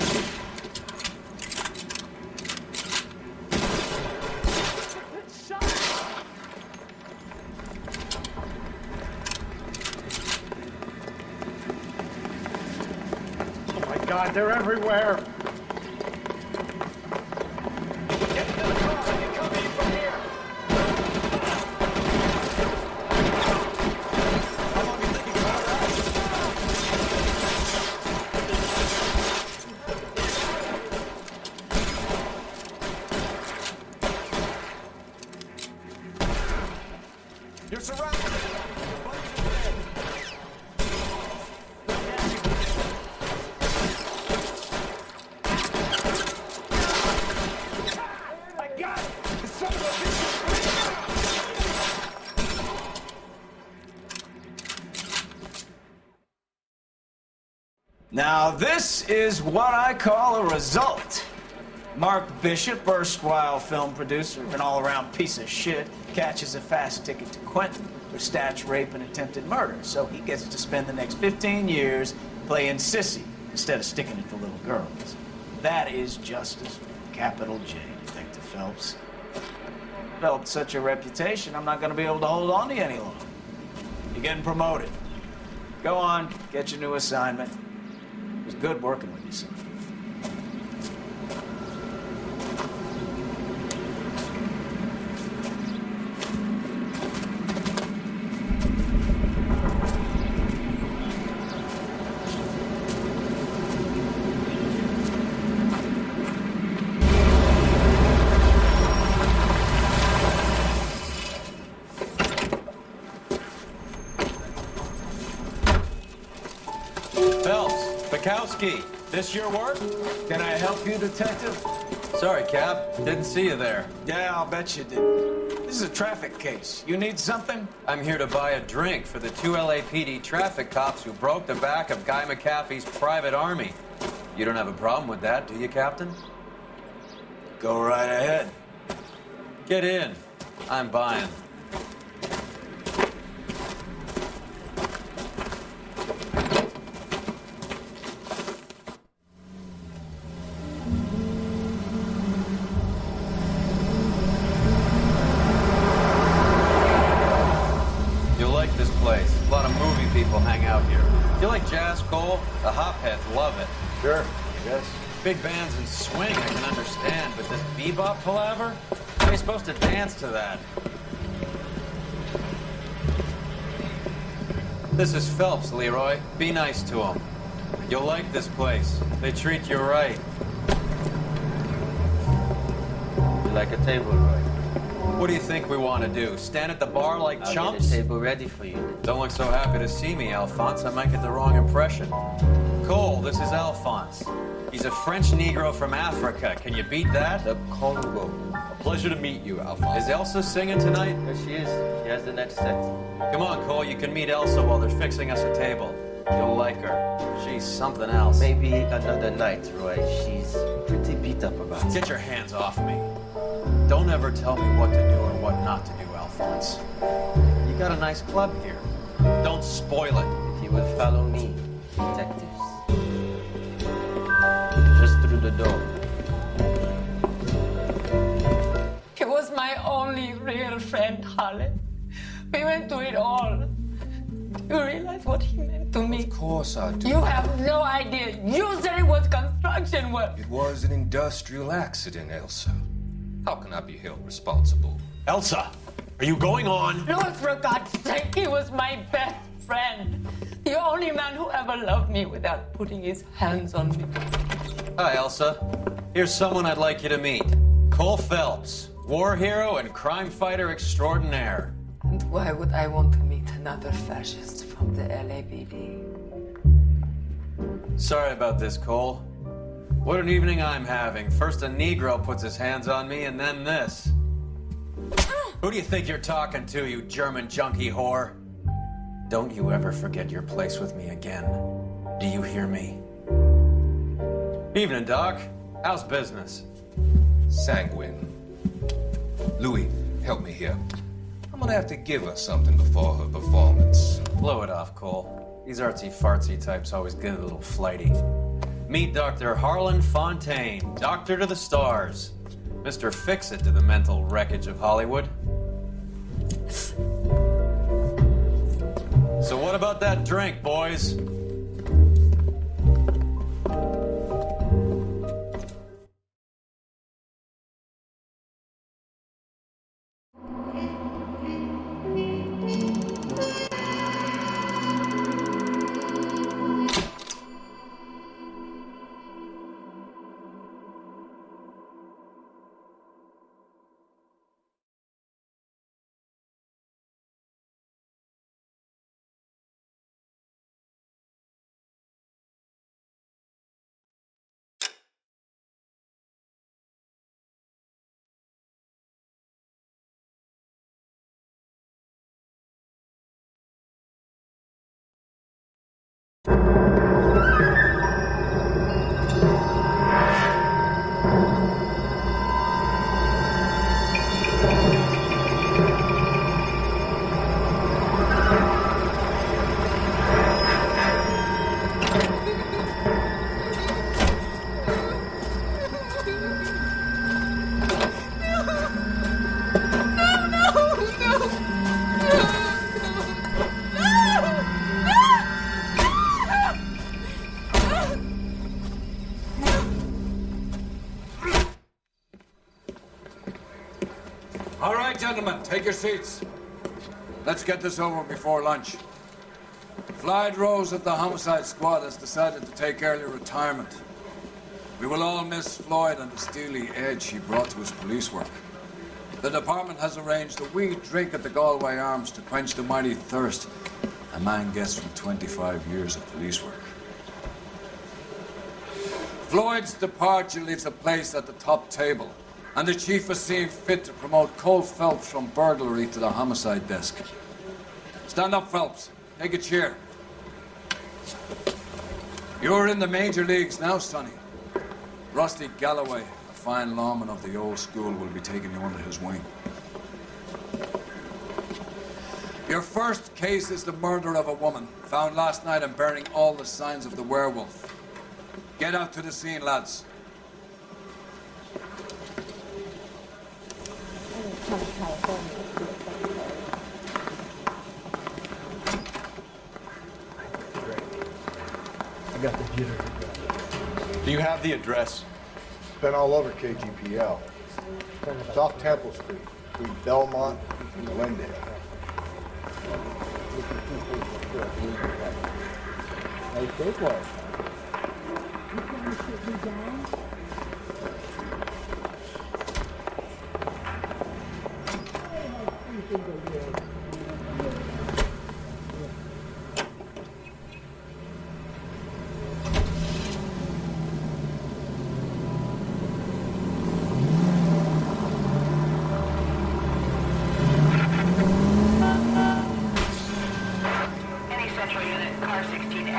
Oh my God, they're everywhere. Now, this is what I call a result. Mark Bishop, erstwhile film producer, an all-around piece of shit, catches a fast ticket to Quentin for snatch, rape, and attempted murder. So he gets to spend the next 15 years playing sissy instead of sticking it for little girls. That is justice, capital J, Detective Phelps. Developed such a reputation, I'm not going to be able to hold on to you any longer. You're getting promoted. Go on, get your new assignment. It was good working with you, son. This your work? Can I help you, Detective? Sorry, Cap. Didn't see you there. Yeah, I'll bet you did. This is a traffic case. You need something? I'm here to buy a drink for the 2 LAPD traffic cops who broke the back of Guy McAfee's private army. You don't have a problem with that, do you, Captain? Go right ahead. Get in. I'm buying. Cole, the hopheads love it. Sure, yes. Big bands and swing I can understand, but this bebop palaver? How are you supposed to dance to that? This is Phelps, Leroy. Be nice to him. You'll like this place. They treat you right. You like a table, Roy? What do you think we want to do? Stand at the bar like I'll chumps? get a table ready for you. Don't look so happy to see me, Alphonse. I might get the wrong impression. Cole, this is Alphonse. He's a French Negro from Africa. Can you beat that? The Congo. A pleasure to meet you, Alphonse. Is Elsa singing tonight? Yes, she is. She has the next set. Come on, Cole. You can meet Elsa while they're fixing us a table. You'll like her. She's something else. Maybe another night, Roy. She's pretty beat up about it. Get your hands off me. Don't ever tell me what to do or what not to do, Alphonse. You got a nice club here. Don't spoil it. If you will follow me, detectives. Just through the door. He was my only real friend, Harley. We went through it all. Do you realize what he meant to me? Of course I do. You have no idea. You said it was construction work. It was an industrial accident, Elsa. How can I be held responsible? Elsa, are you going on? Lord, for God's sake, he was my best friend. The only man who ever loved me without putting his hands on me. Hi, Elsa. Here's someone I'd like you to meet. Cole Phelps, war hero and crime fighter extraordinaire. And why would I want to meet another fascist from the LAPD? Sorry about this, Cole. What an evening I'm having. First a Negro puts his hands on me, and then this. Who do you think you're talking to, you German junkie whore? Don't you ever forget your place with me again. Do you hear me? Evening, Doc. How's business? Sanguine. Louis, help me here. I'm gonna have to give her something before her performance. Blow it off, Cole. These artsy-fartsy types always get a little flighty. Meet Dr. Harlan Fontaine, doctor to the stars. Mr. Fix-It to the mental wreckage of Hollywood. So what about that drink, boys? All right, gentlemen, take your seats. Let's get this over before lunch. Floyd Rose of the homicide squad has decided to take early retirement. We will all miss Floyd and the steely edge he brought to his police work. The department has arranged a wee drink at the Galway Arms to quench the mighty thirst a man gets from 25 years of police work. Floyd's departure leaves a place at the top table, and the chief has seen fit to promote Cole Phelps from burglary to the homicide desk. Stand up, Phelps. Take a chair. You're in the major leagues now, Sonny. Rusty Galloway, a fine lawman of the old school, will be taking you under his wing. Your first case is the murder of a woman, found last night and bearing all the signs of the werewolf. Get out to the scene, lads. I got the jitters. Do you have the address? It's been all over KGPL. It's off Temple Street, between Belmont and Glendale. Hey, take one. You can sit me down.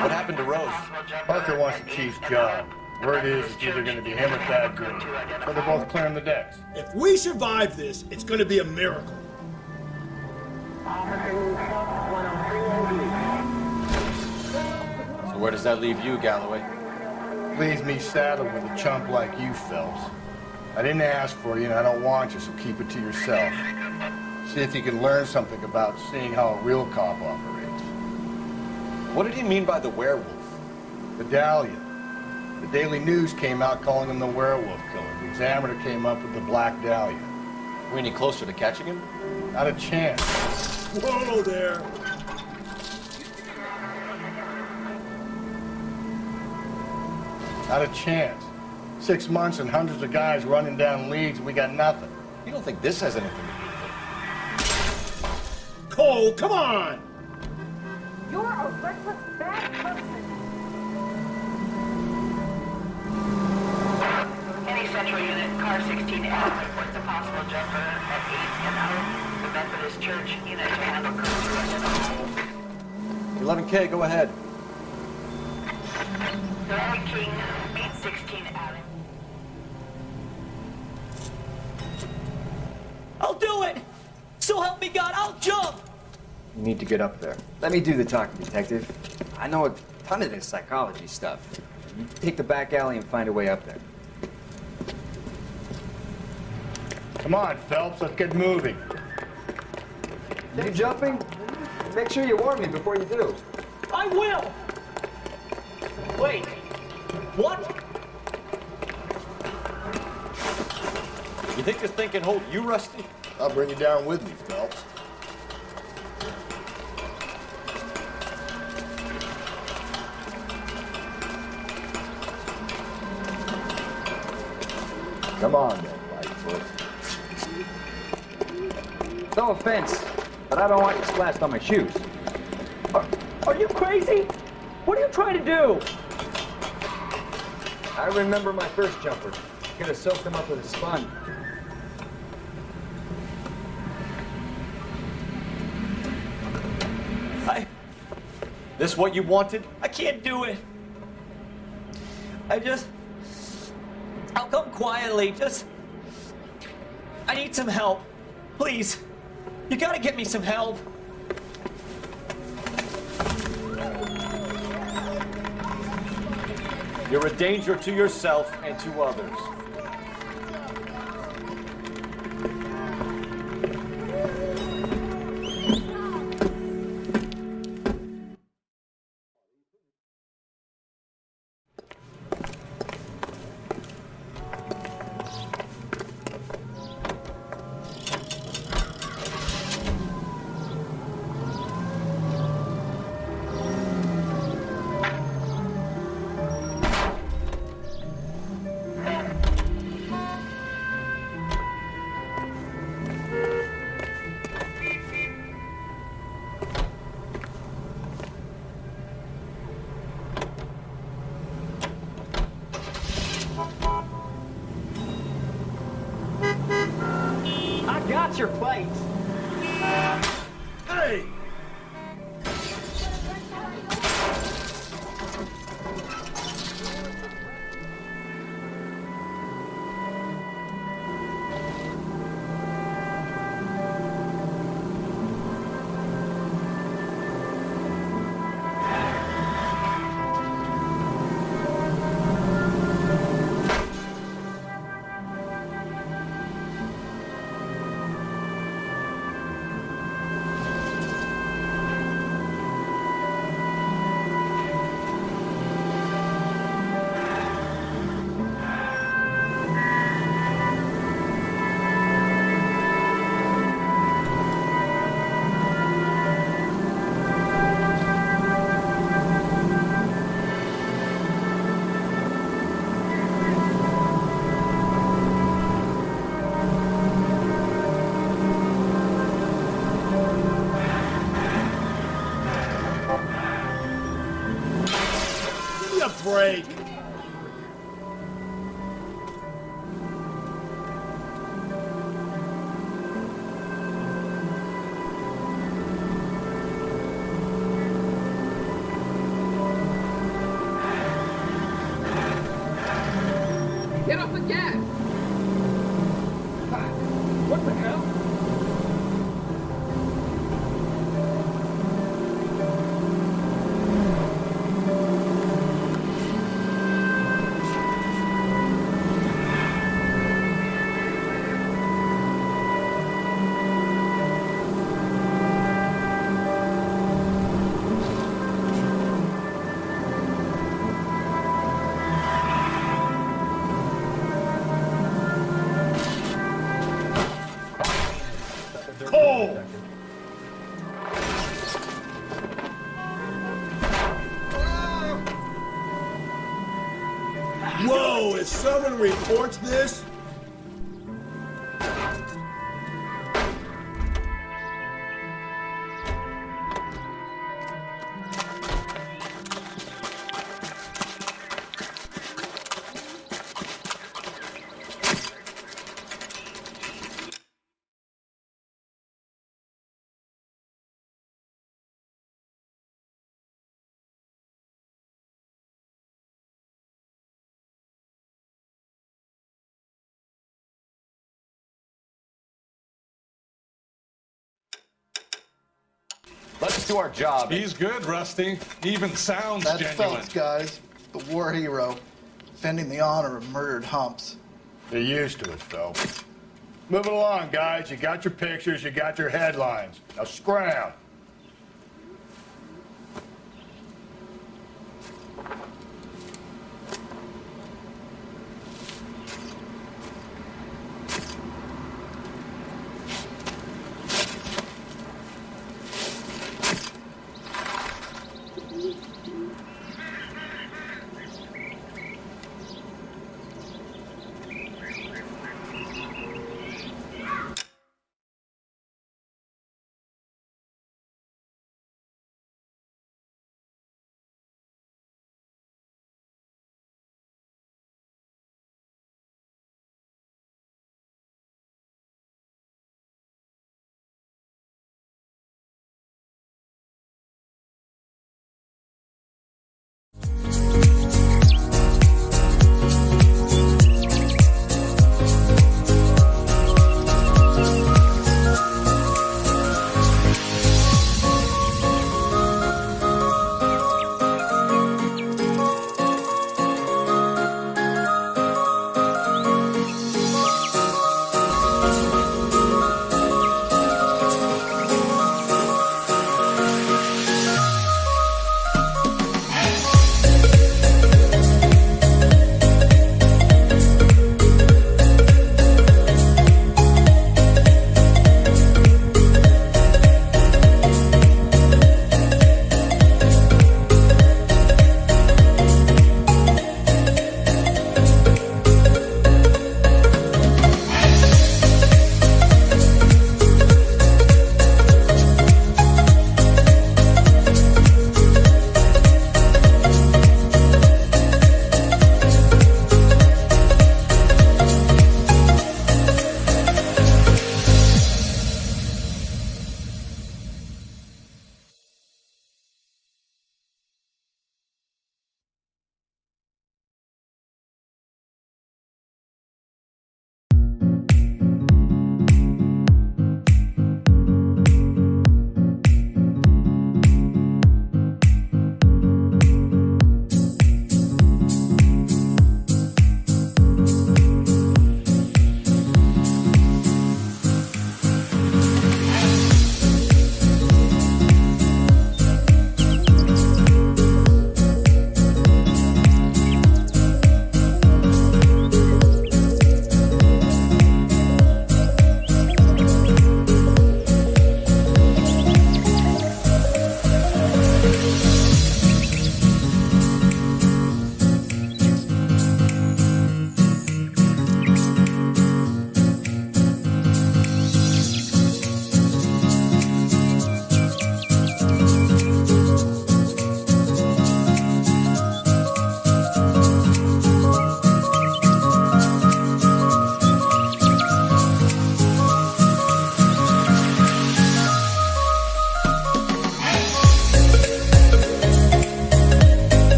What happened to Rose? Parker wants the chief's job. Word is it's either going to be him or Thad Green. So they're both clearing the decks. If we survive this, it's going to be a miracle. So where does that leave you, Galloway? Leaves me saddled with a chump like you, Phelps. I didn't ask for you, and I don't want you, so keep it to yourself. See if you can learn something about seeing how a real cop operates. What did he mean by the werewolf? The Dahlia. The Daily News came out calling him the werewolf killer. The Examiner came up with the Black Dahlia. Are we any closer to catching him? Not a chance. Whoa there! Not a chance. 6 months and hundreds of guys running down leads, and we got nothing. You don't think this has anything to do with it? Cole, come on! You're a reckless, bad person. Any central unit, car 16L, reports a possible jumper at 8 the Methodist Church unit to handle crew. 11K, go ahead. Larry King, 816 Allen. I'll do it! So help me God, I'll jump! You need to get up there. Let me do the talking, Detective. I know a ton of this psychology stuff. You take the back alley and find a way up there. Come on, Phelps, let's get moving. You jumping? Make sure you warn me before you do. I will! Wait, what? You think this thing can hold you, Rusty? I'll bring you down with me, Phelps. Come on, then, Lightfoot. No offense, but I don't want you splashed on my shoes. Are you crazy? What are you trying to do? I remember my first jumper. Could have soaked them up with a sponge. This what you wanted? I can't do it. I'll come quietly, I need some help. Please. You gotta get me some help. You're a danger to yourself and to others. Watch your plate. Hey! Break. Get off the gas! What the hell? Cole! Whoa, if someone reports this, Let's do our job. He's good, Rusty. He even sounds That's genuine. Phelps, guys. The war hero. Defending the honor of murdered humps. You're used to it, Phelps. Moving along, guys. You got your pictures, you got your headlines. Now scram.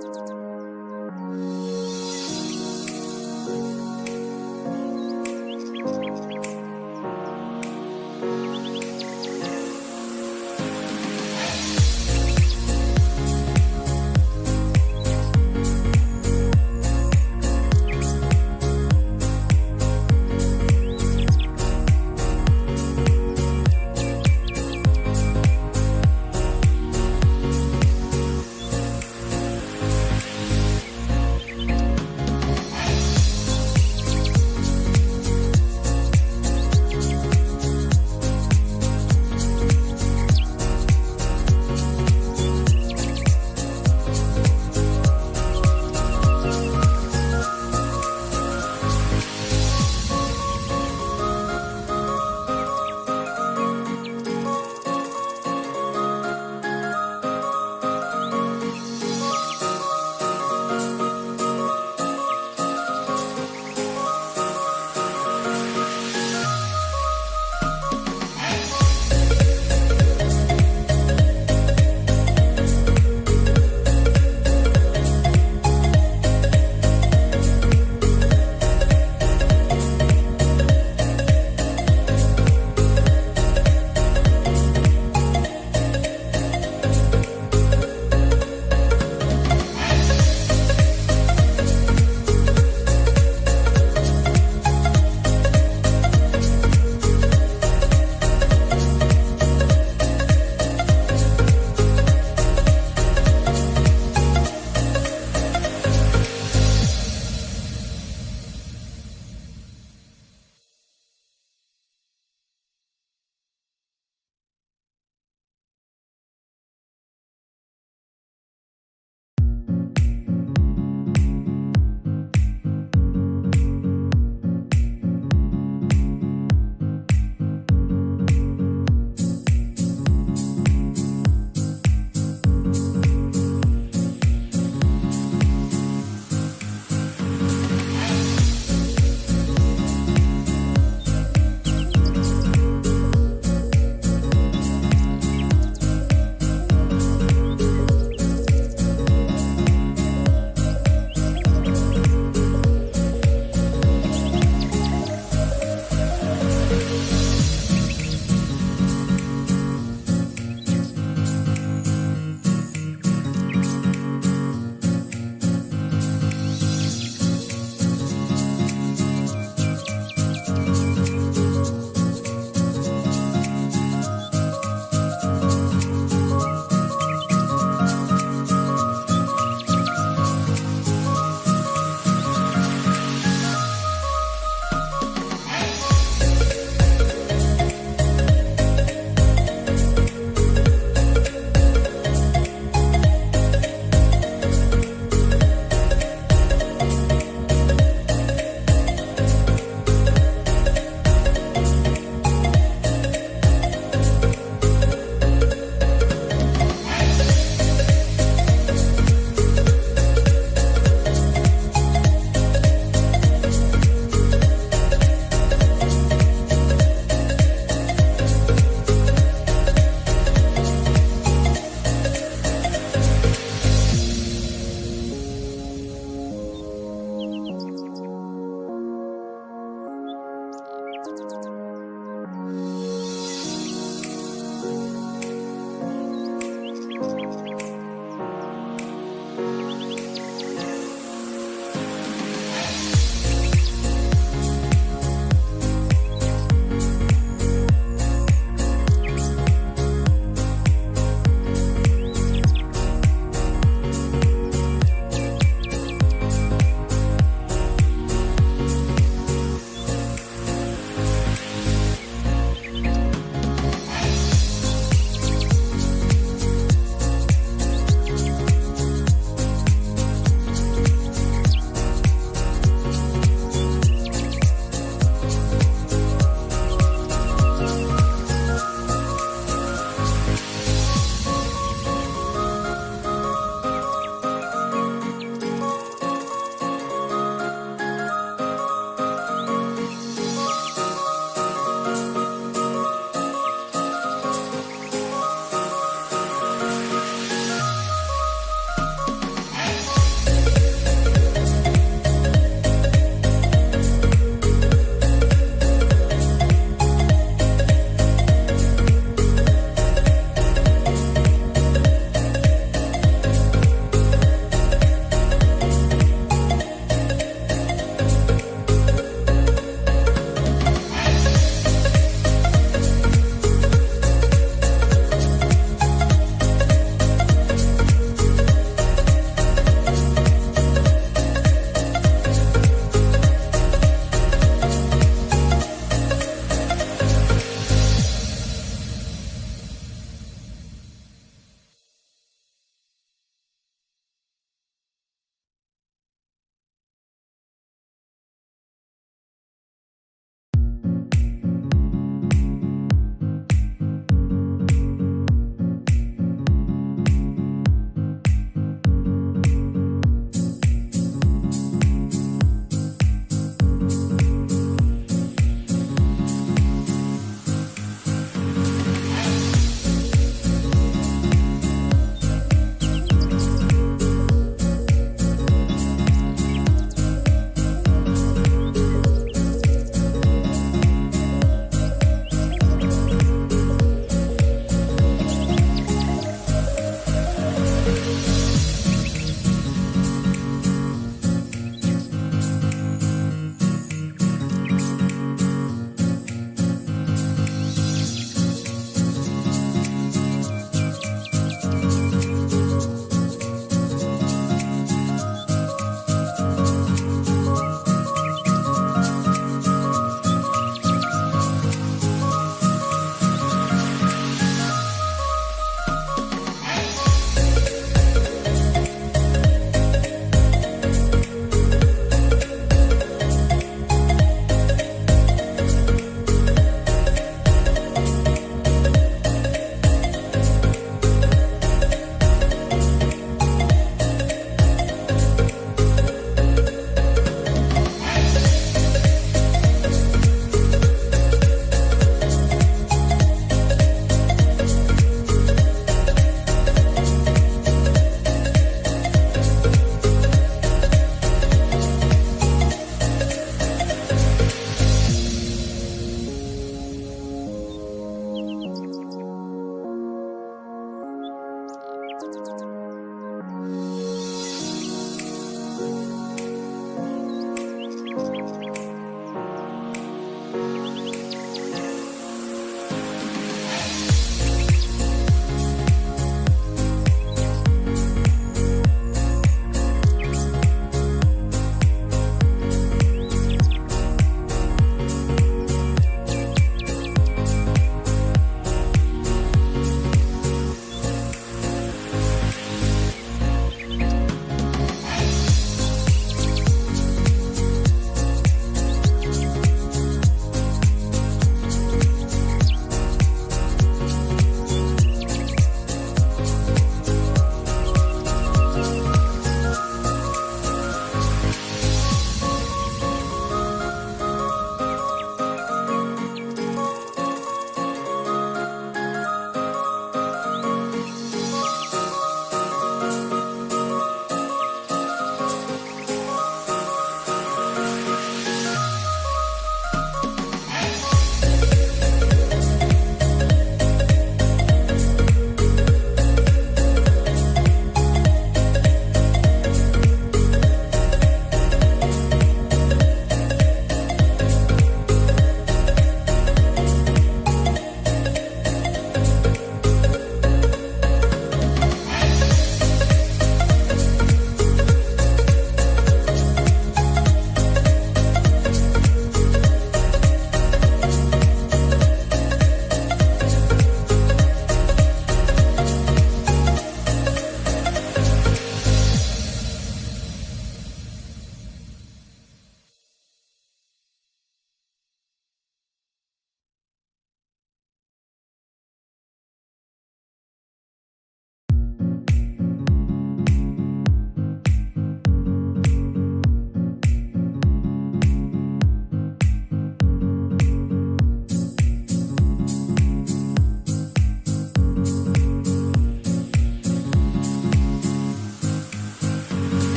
Bye.